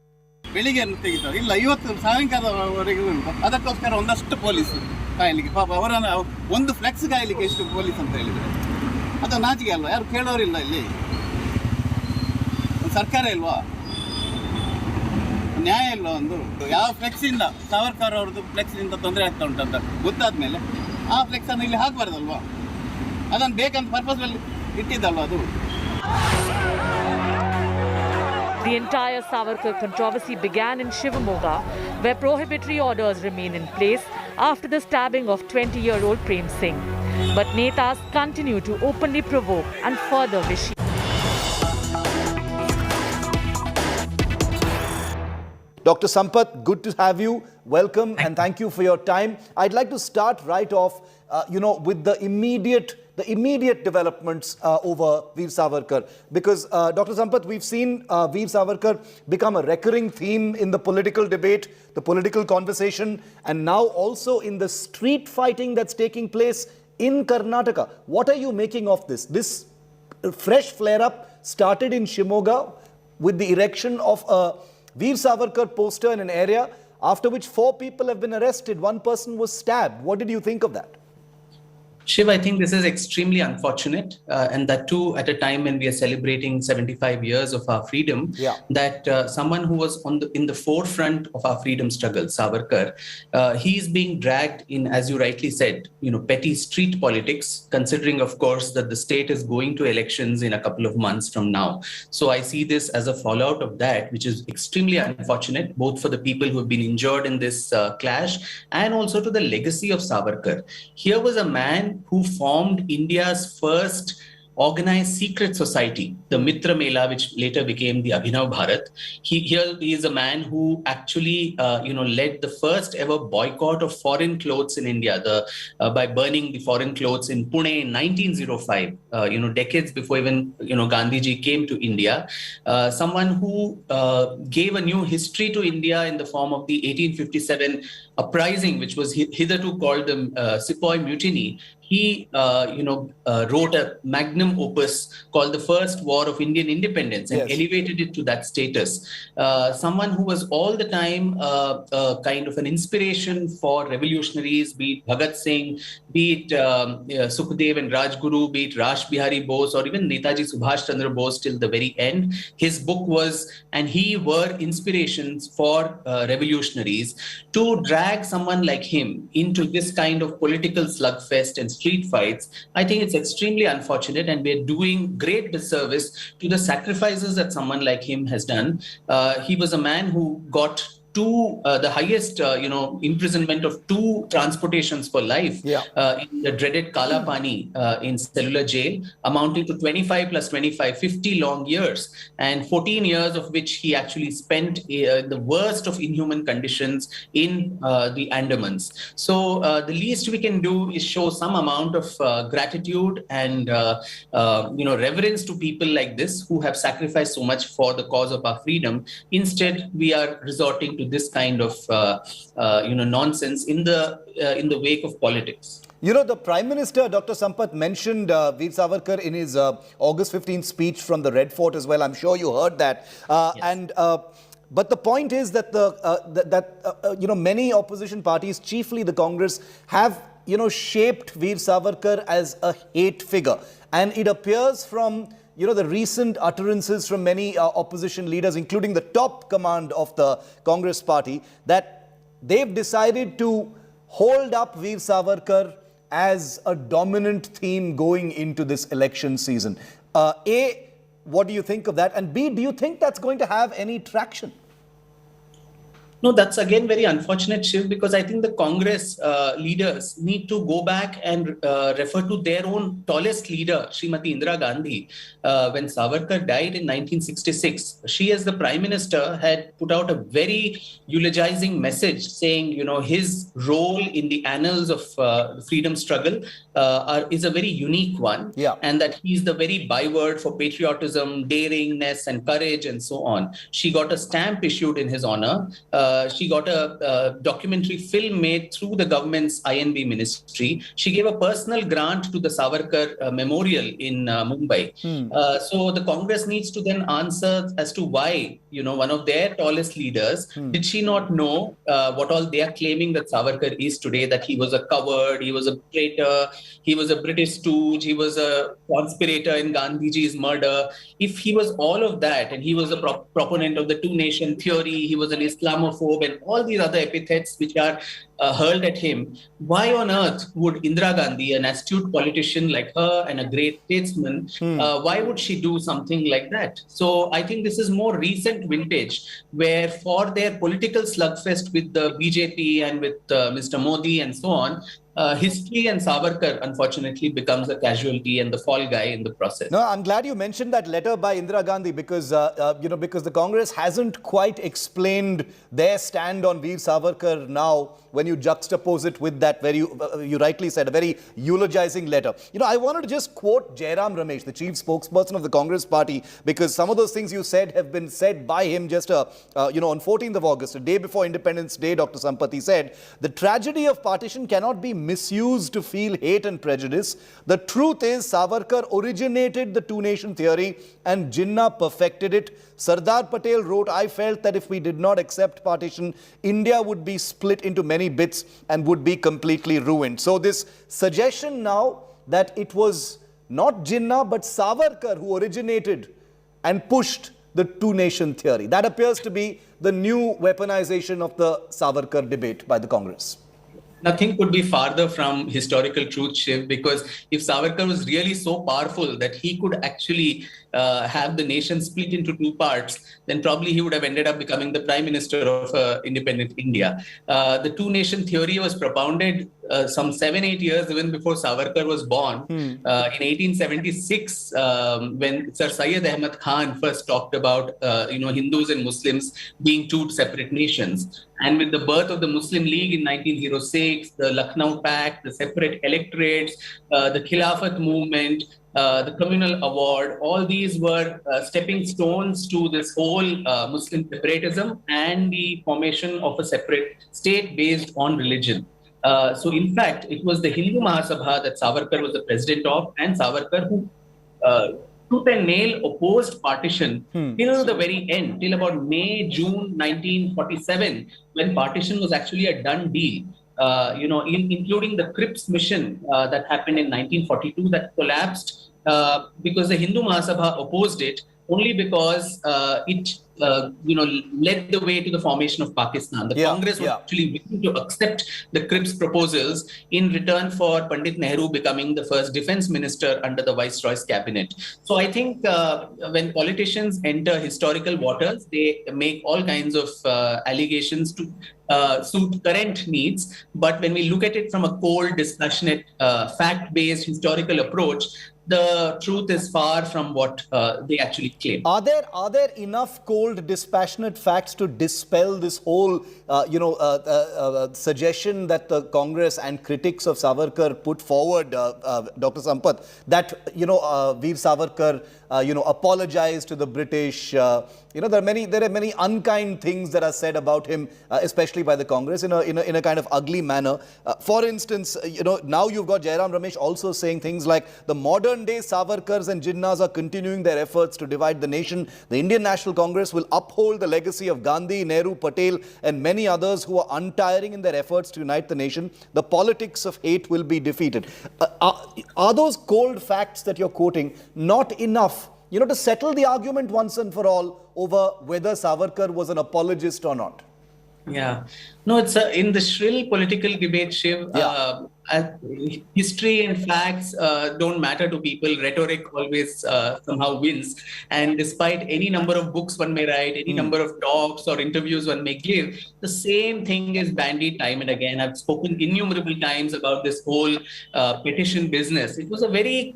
ಬೆಳಿಗ್ಗೆ ತೆಗಿತಾರೆ, ಇಲ್ಲ ಇವತ್ತು ಸಾಯಂಕಾಲವರೆಗೂ ಉಂಟು. ಅದಕ್ಕೋಸ್ಕರ ಒಂದಷ್ಟು ಪೊಲೀಸ್ ಕಾಯಲಿಕ್ಕೆ, ಪಾಪ ಅವರನ್ನು ಒಂದು ಫ್ಲೆಕ್ಸ್ ಕಾಯಲಿಕ್ಕೆ ಎಷ್ಟು ಪೊಲೀಸ್ ಅಂತ ಹೇಳಿದರೆ ಅದು ನಾಚಿಕೆ ಅಲ್ವಾ? ಯಾರು ಕೇಳೋರಿಲ್ಲ. ಇಲ್ಲಿ ಸರ್ಕಾರ ಇಲ್ವಾ? ನ್ಯಾಯ ಇಲ್ವಾ? ಒಂದು ಯಾವ ಫ್ಲೆಕ್ಸಿಂದ ಸಾವರ್ಕರ್ ಅವ್ರದ್ದು ಫ್ಲೆಕ್ಸಿಂದ ತೊಂದರೆ ಆಗ್ತಾ ಉಂಟಂತ ಗೊತ್ತಾದ ಮೇಲೆ ಆ ಫ್ಲೆಕ್ಸನ್ನು ಇಲ್ಲಿ ಹಾಕಬಾರ್ದಲ್ವಾ? ಅದನ್ನು ಬೇಕಂತ ಪರ್ಪಸ್ನಲ್ಲಿ ಇಟ್ಟಿದ್ದಲ್ವ ಅದು. The entire Savarkar controversy began in Shiv Aroor, where prohibitory orders remain in place after the stabbing of 20-year-old Prem Singh. But Netas continue to openly provoke and further vitiate. Dr. Sampath, good to have you. Welcome and thank you for your time. I'd like to start right off, with the immediate developments over Veer Savarkar. Because, Dr. Sampath, we've seen Veer Savarkar become a recurring theme in the political debate, the political conversation, and now also in the street fighting that's taking place in Karnataka. What are you making of this? This fresh flare-up started in Shimoga with the erection of a Veer Savarkar poster in an area, after which 4 people have been arrested. 1 person was stabbed. What did you think of that? Shiv, I think this is extremely unfortunate, and that too at a time when we are celebrating 75 years of our freedom, that someone who was in the forefront of our freedom struggle, Savarkar, he is being dragged in, as you rightly said, petty street politics, considering, of course, that the state is going to elections in a couple of months from now. So I see this as a fallout of that, which is extremely unfortunate, both for the people who have been injured in this clash and also to the legacy of Savarkar. Here was a man who formed India's first organized secret society, the Mitra Mela, which later became the Abhinav Bharat. He is a man who actually, led the first ever boycott of foreign clothes in India, by burning the foreign clothes in Pune in 1905, decades before even, Gandhiji came to India. Someone who gave a new history to India in the form of the 1857 uprising, which was hitherto called the Sepoy Mutiny. He, wrote a magnum opus called The First War of Indian Independence and elevated it to that status. Someone who was all the time kind of an inspiration for revolutionaries, be it Bhagat Singh, be it Sukhdev and Rajguru, be it Rash Bihari Bose, or even Netaji Subhash Chandra Bose till the very end. His book was, and he were inspirations for revolutionaries. To drag someone like him into this kind of political slugfest and street fights, I think it's extremely unfortunate, and we're doing great disservice to the sacrifices that someone like him has done. He was a man who got the highest, imprisonment of 2 transportations for life in the dreaded Kala Pani in cellular jail, amounting to 25 plus 25, 50 long years, and 14 years of which he actually spent the worst of inhuman conditions in the Andamans. So the least we can do is show some amount of gratitude and reverence to people like this who have sacrificed so much for the cause of our freedom. Instead, we are resorting to this kind of nonsense in the wake of politics. You know, the Prime Minister, Dr. Sampath, mentioned Veer Savarkar in his August 15th speech from the Red Fort as well. I'm sure you heard that. Yes. But the point is that many opposition parties, chiefly the Congress, have shaped Veer Savarkar as a hate figure, and it appears from the recent utterances from many opposition leaders, including the top command of the Congress party, that they've decided to hold up Veer Savarkar as a dominant theme going into this election season. A, what do you think of that? And B, do you think that's going to have any traction? No, that's again very unfortunate, Shiv, because I think the Congress leaders need to go back and refer to their own tallest leader, Srimati Indira Gandhi. When Savarkar died in 1966, she as the Prime Minister had put out a very eulogizing message saying, his role in the annals of the freedom struggle is a very unique one, and that he's the very byword for patriotism, daringness and courage and so on. She got a stamp issued in his honor. She got a documentary film made through the government's INB ministry. She gave a personal grant to the Savarkar Memorial in Mumbai. So the Congress needs to then answer as to why, one of their tallest leaders, did she not know what all they are claiming that Savarkar is today, that he was a coward, he was a traitor, he was a British stooge, he was a conspirator in Gandhiji's murder. If he was all of that, and he was a proponent of the two-nation theory, he was an Islamophobe, and all these other epithets which are hurled at him, why on earth would Indira Gandhi, an astute politician like her and a great statesman, why would she do something like that? So I think this is more recent vintage, where for their political slugfest with the BJP and with Mr. Modi and so on, history and Savarkar, unfortunately, becomes a casualty and the fall guy in the process. No, I'm glad you mentioned that letter by Indira Gandhi because, because the Congress hasn't quite explained their stand on Veer Savarkar now when you juxtapose it with that very, you rightly said, a very eulogizing letter. I wanted to just quote Jairam Ramesh, the chief spokesperson of the Congress party, because some of those things you said have been said by him just, on 14th of August, a day before Independence Day. Dr. Sampath said, "The tragedy of partition cannot be misused to feel hate and prejudice. The truth is Savarkar originated the two-nation theory and Jinnah perfected it. Sardar Patel wrote, I felt that if we did not accept partition, India would be split into many bits and would be completely ruined." So this suggestion now that it was not Jinnah but Savarkar who originated and pushed the two-nation theory, that appears to be the new weaponization of the Savarkar debate by the Congress. Nothing could be farther from historical truth, Shiv, because if Savarkar was really so powerful that he could actually have the nation split into 2 parts, then probably he would have ended up becoming the Prime Minister of independent India. The two-nation theory was propounded some 7-8 years even before Savarkar was born. In 1876, when Sir Syed Ahmad Khan first talked about Hindus and Muslims being 2 separate nations. And with the birth of the Muslim League in 1906, the Lucknow Pact, the separate electorates, the Khilafat movement, the communal award, all these were stepping stones to this whole Muslim separatism and the formation of a separate state based on religion. So in fact, it was the Hindu Mahasabha that Savarkar was the president of, and Savarkar who tooth and nail opposed partition till the very end, till about May, June 1947, when partition was actually a done deal. Including the Cripps mission that happened in 1942 that collapsed because the Hindu Mahasabha opposed it. only because led the way to the formation of Pakistan. The Congress was actually willing to accept the Cripps proposals in return for Pandit Nehru becoming the first defense minister under the Viceroy's cabinet. So I think when politicians enter historical waters, they make all kinds of allegations to suit current needs. But when we look at it from a cold, dispassionate, fact-based historical approach, the truth is far from what they actually claim. Are there enough cold, dispassionate facts to dispel this whole, suggestion that the Congress and critics of Savarkar put forward, Dr. Sampath, that Veer Savarkar, apologized to the British? There are many unkind things that are said about him, especially by the Congress, in a kind of ugly manner. For instance, now you've got Jairam Ramesh also saying things like the modern day Savarkars and Jinnahs are continuing their efforts to divide the nation. The Indian National Congress will uphold the legacy of Gandhi, Nehru, Patel and many others who are untiring in their efforts to unite the nation. The politics of hate will be defeated. Are those cold facts that you're quoting not enough, to settle the argument once and for all over whether Savarkar was an apologist or not? Yeah. No, it's in the shrill political debate, Shiv. History and facts don't matter to people. Rhetoric always somehow wins. And despite any number of books one may write, any number of talks or interviews one may give, the same thing is bandied time and again. I've spoken innumerable times about this whole petition business. It was a very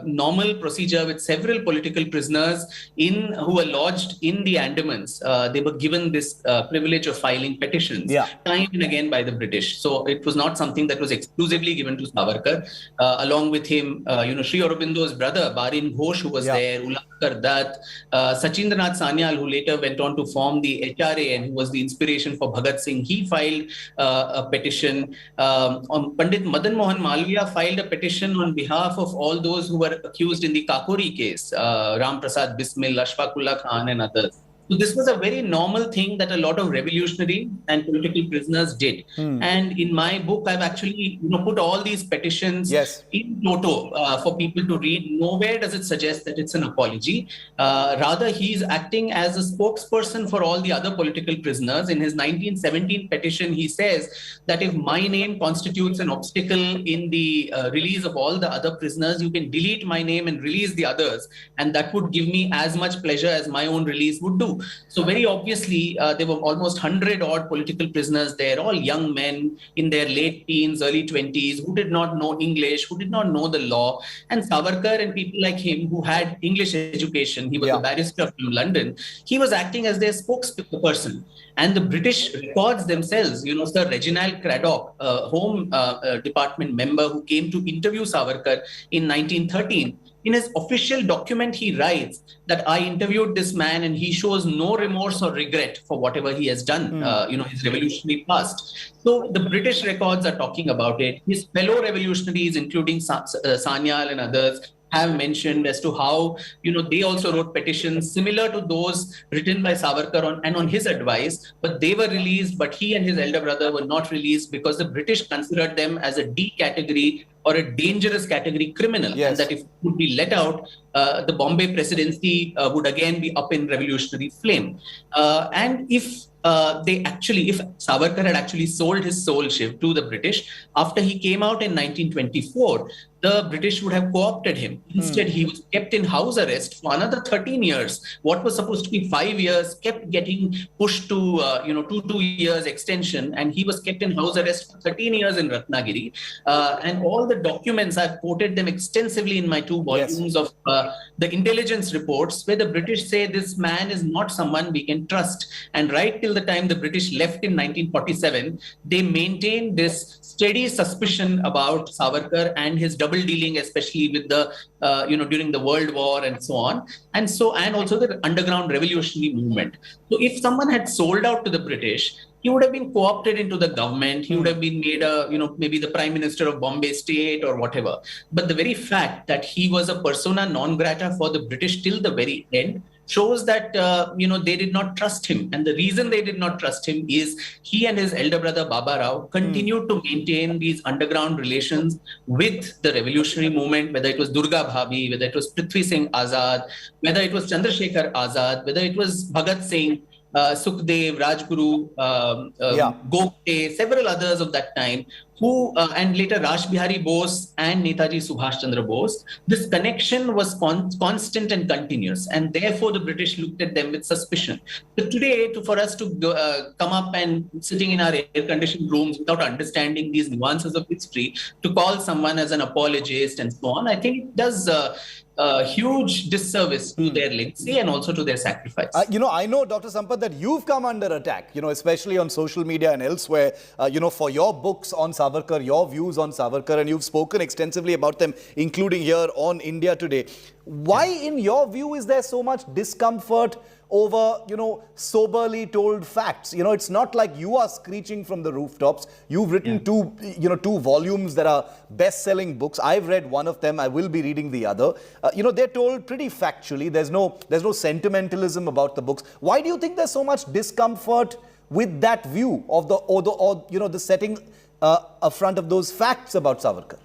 normal procedure with several political prisoners who were lodged in the Andamans. They were given this privilege of filing petitions time and again by the British. So it was not something that was exclusively given to Savarkar. Along with him, Sri Aurobindo's brother, Barin Ghosh, who was there, Ulakar Dutt, Sachindranath Sanyal, who later went on to form the HRA and who was the inspiration for Bhagat Singh, he filed a petition. Pandit Madan Mohan Malviya filed a petition on behalf of all those who were accused in the Kakori case, Ram Prasad Bismil, Ashfaqullah Khan and others. So this was a very normal thing that a lot of revolutionary and political prisoners did. And in my book, I've actually put all these petitions in toto for people to read. Nowhere does it suggest that it's an apology. Rather, he's acting as a spokesperson for all the other political prisoners. In his 1917 petition, he says that if my name constitutes an obstacle in the release of all the other prisoners, you can delete my name and release the others. And that would give me as much pleasure as my own release would do. So very obviously, there were almost 100 odd political prisoners there, all young men in their late teens, early 20s, who did not know English, who did not know the law. And Savarkar and people like him who had English education, he was a barrister from London, he was acting as their spokesperson. And the British records themselves, Sir Reginald Craddock, a Home Department member who came to interview Savarkar in 1913, in his official document, he writes that I interviewed this man and he shows no remorse or regret for whatever he has done, his revolutionary past. So the British records are talking about it. His fellow revolutionaries, including Sanyal and others, have mentioned as to how, they also wrote petitions similar to those written by Savarkar on his advice, but they were released, but he and his elder brother were not released because the British considered them as a D category or a dangerous category criminal. And that if it would be let out, the Bombay presidency would again be up in revolutionary flame. And if Savarkar had actually sold his soul, Shiv, to the British, after he came out in 1924, the British would have co-opted him. Instead, he was kept in house arrest for another 13 years. What was supposed to be 5 years kept getting pushed to, 2 years extension. And he was kept in house arrest for 13 years in Ratnagiri. And all the documents, I've quoted them extensively in my 2 volumes of the intelligence reports, where the British say this man is not someone we can trust. And right till the time the British left in 1947, they maintained this steady suspicion about Savarkar and his double dealing, especially with the, during the World War and so on. And also the underground revolutionary movement. So if someone had sold out to the British, he would have been co-opted into the government. He would have been made maybe the Prime Minister of Bombay State or whatever. But the very fact that he was a persona non grata for the British till the very end shows that, they did not trust him. And the reason they did not trust him is he and his elder brother Baba Rao continued to maintain these underground relations with the revolutionary movement, whether it was Durga Bhabhi, whether it was Prithvi Singh Azad, whether it was Chandrasekhar Azad, whether it was Bhagat Singh, Sukhdev, Rajguru, Gopte, several others of that time, who and later Rash Bihari Bose and Netaji Subhash Chandra Bose. This connection was constant and continuous, and therefore the British looked at them with suspicion. But today, for us to come up and sitting in our air-conditioned rooms without understanding these nuances of history, to call someone as an apologist and so on, I think it does a huge disservice to their legacy and also to their sacrifice. I know, Dr. Sampath, that you've come under attack, especially on social media and elsewhere, for your books on Savarkar, your views on Savarkar, and you've spoken extensively about them, including here on India Today. Why, in your view, is there so much discomfort over, soberly told facts? It's not like you are screeching from the rooftops. You've written two volumes that are best-selling books. I've read one of them. I will be reading the other. They're told pretty factually. There's no sentimentalism about the books. Why do you think there's so much discomfort with that view of the setting front of those facts about Savarkar?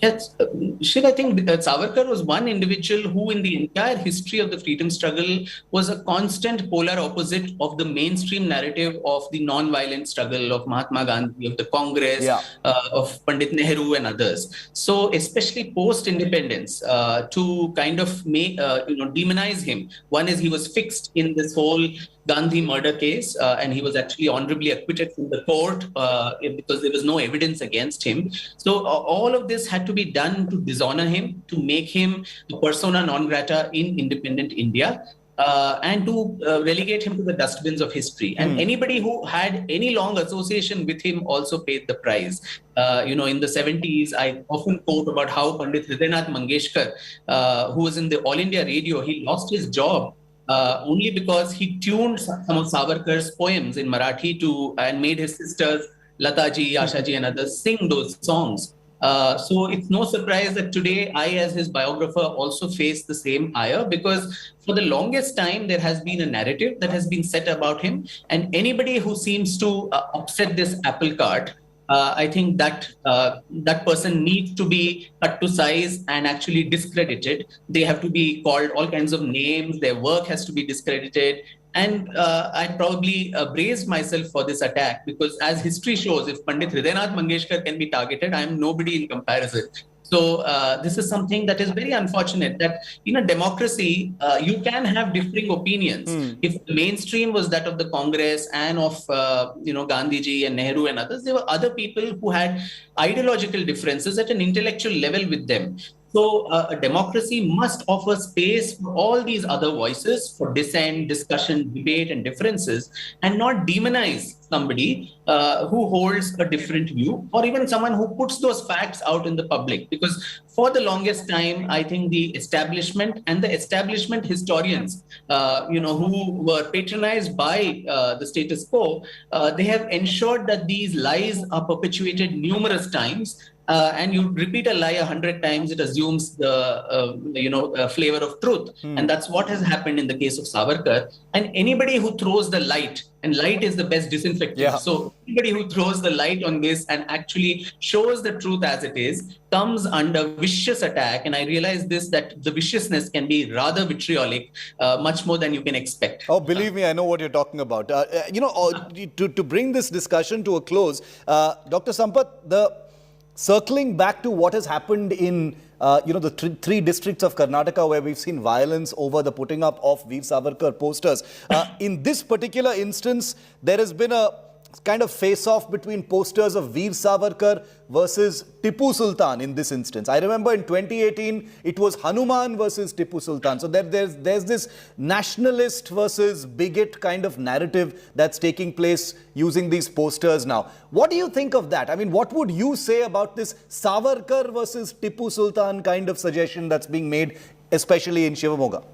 Yes, Shiv, I think Savarkar was one individual who in the entire history of the freedom struggle was a constant polar opposite of the mainstream narrative of the non-violent struggle of Mahatma Gandhi, of the Congress, of Pandit Nehru and others. So especially post-independence, to kind of make, demonize him. One is he was fixed in this whole Gandhi murder case, and he was actually honorably acquitted from the court because there was no evidence against him. So all of this had to be done to dishonor him, to make him a persona non grata in independent India, and to relegate him to the dustbins of history. And anybody who had any long association with him also paid the price. In the 70s, I often quote about how Pandit Hridainath Mangeshkar, who was in the All India Radio, he lost his job only because he tuned some of Savarkar's poems in Marathi and made his sisters Lataji, Ashaji and others sing those songs. So it's no surprise that today I, as his biographer, also face the same ire, because for the longest time there has been a narrative that has been set about him, and anybody who seems to upset this apple cart, I think that that person needs to be cut to size and actually discredited. They have to be called all kinds of names. Their work has to be discredited. And I probably braced myself for this attack because, as history shows, if Pandit Hridainath Mangeshkar can be targeted, I am nobody in comparison. So this is something that is very unfortunate, that in a democracy, you can have differing opinions. If the mainstream was that of the Congress and of, Gandhiji and Nehru and others, there were other people who had ideological differences at an intellectual level with them. So a democracy must offer space for all these other voices for dissent, discussion, debate, and differences, and not demonize somebody who holds a different view, or even someone who puts those facts out in the public. Because for the longest time, I think the establishment and the establishment historians, who were patronized by the status quo, they have ensured that these lies are perpetuated numerous times. And you repeat a lie 100 times, it assumes the flavor of truth. And that's what has happened in the case of Savarkar. And anybody who throws the light, and light is the best disinfectant. So anybody who throws the light on this and actually shows the truth as it is, comes under vicious attack. And I realize that the viciousness can be rather vitriolic, much more than you can expect. Oh, believe me, I know what you're talking about. To bring this discussion to a close, Dr. Sampath, circling back to what has happened in the three districts of Karnataka where we've seen violence over the putting up of Veer Savarkar posters. In this particular instance, there has been a kind of face-off between posters of Veer Savarkar versus Tipu Sultan in this instance. I remember in 2018, it was Hanuman versus Tipu Sultan. So there's this nationalist versus bigot kind of narrative that's taking place using these posters now. What do you think of that? I mean, what would you say about this Savarkar versus Tipu Sultan kind of suggestion that's being made, especially in Shivamogga?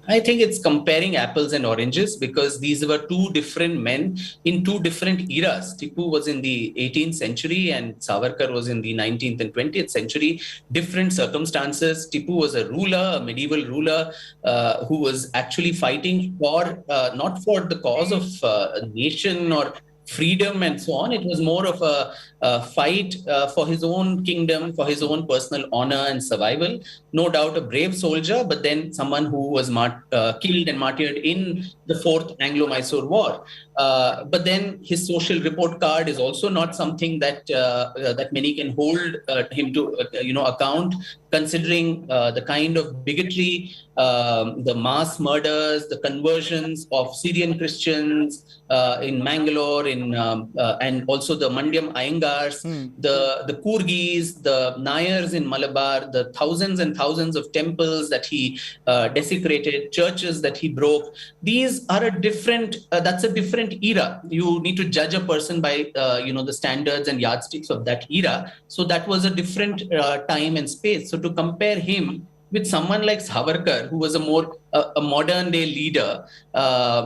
I think it's comparing apples and oranges because these were two different men in two different eras. Tipu was in the 18th century and Savarkar was in the 19th and 20th century. Different circumstances. Tipu was a ruler, a medieval ruler who was actually fighting for, not for the cause of a nation or freedom and so on. It was more of a fight for his own kingdom, for his own personal honor and survival. No doubt a brave soldier, but then someone who was killed and martyred in the Fourth Anglo-Mysore War. But then his social report card is also not something that that many can hold him to account, considering the kind of bigotry, the mass murders, the conversions of Syrian Christians in Mangalore, and also the Mandyam Iyengars, the Kurgis, the Nayars in Malabar, the thousands and thousands of temples that he desecrated, churches that he broke. These are that's a different era. You need to judge a person by the standards and yardsticks of that era. So that was a different time and space. So to compare him with someone like Savarkar, who was a modern day leader,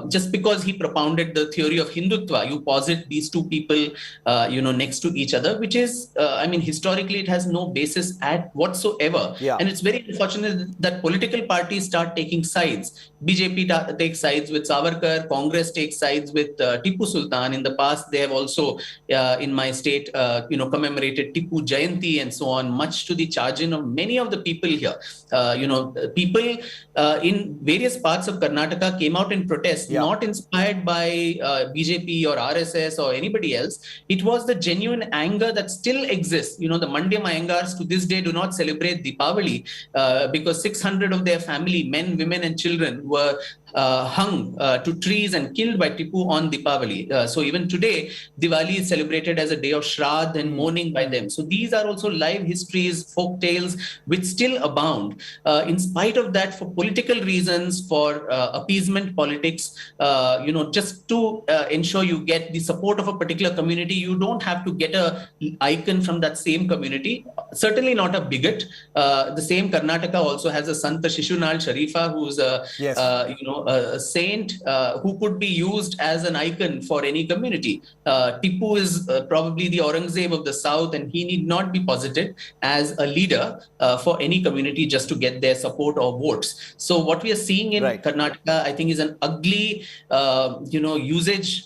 just because he propounded the theory of Hindutva, you posit these two people, next to each other, which is, historically it has no basis whatsoever. Yeah. And it's very unfortunate that political parties start taking sides. BJP takes sides with Savarkar, Congress takes sides with Tipu Sultan. In the past, they have also, in my state, commemorated Tipu Jayanti and so on, much to the chagrin of many of the people here. People in various parts of Karnataka came out in protest, not inspired by BJP or RSS or anybody else. It was the genuine anger that still exists. The Mandyam Iyengars to this day do not celebrate Deepavali because 600 of their family, men, women and children, were hung to trees and killed by Tipu on Deepavali. So even today, Diwali is celebrated as a day of Shraddh and mourning by them. So these are also live histories, folk tales, which still abound. In spite of that, for political reasons, for appeasement politics, just to ensure you get the support of a particular community, you don't have to get an icon from that same community. Certainly not a bigot. The same Karnataka also has a Santa Shishunal Sharifa, who's a saint who could be used as an icon for any community. Tipu is probably the Aurangzeb of the South, and he need not be posited as a leader for any community just to get their support or votes. So what we are seeing in Karnataka, I think, is an ugly,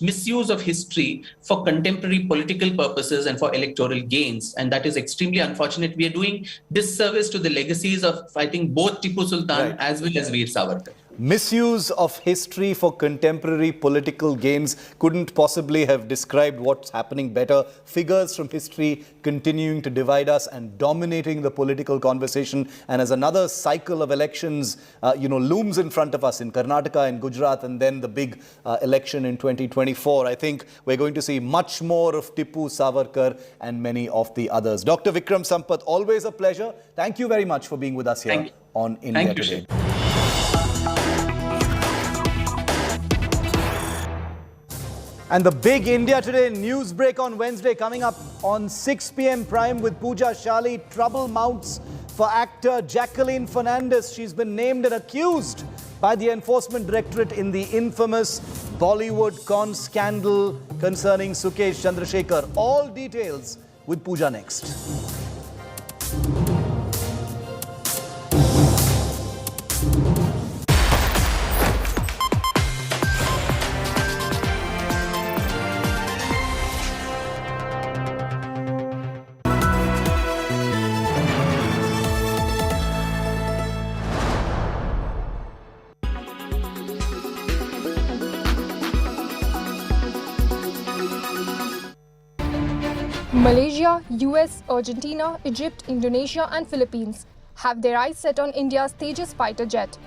misuse of history for contemporary political purposes and for electoral gains. And that is extremely unfortunate. We are doing disservice to the legacies of, I think, both Tipu Sultan as well as Veer Savarkar. Misuse of history for contemporary political gains couldn't possibly have described what's happening better. Figures from history continuing to divide us and dominating the political conversation. And as another cycle of elections, looms in front of us in Karnataka and Gujarat, and then the big election in 2024, I think we're going to see much more of Tipu, Savarkar and many of the others. Dr. Vikram Sampath, always a pleasure. Thank you very much for being with us here on India Today. And the big India Today news break on Wednesday coming up on 6 p.m. Prime with Pooja Shali. Trouble mounts for actor Jacqueline Fernandez. She's been named and accused by the Enforcement Directorate in the infamous Bollywood con scandal concerning Sukesh Chandrasekhar. All details with Pooja next. Malaysia, US, Argentina, Egypt, Indonesia and Philippines have their eyes set on India's Tejas fighter jet.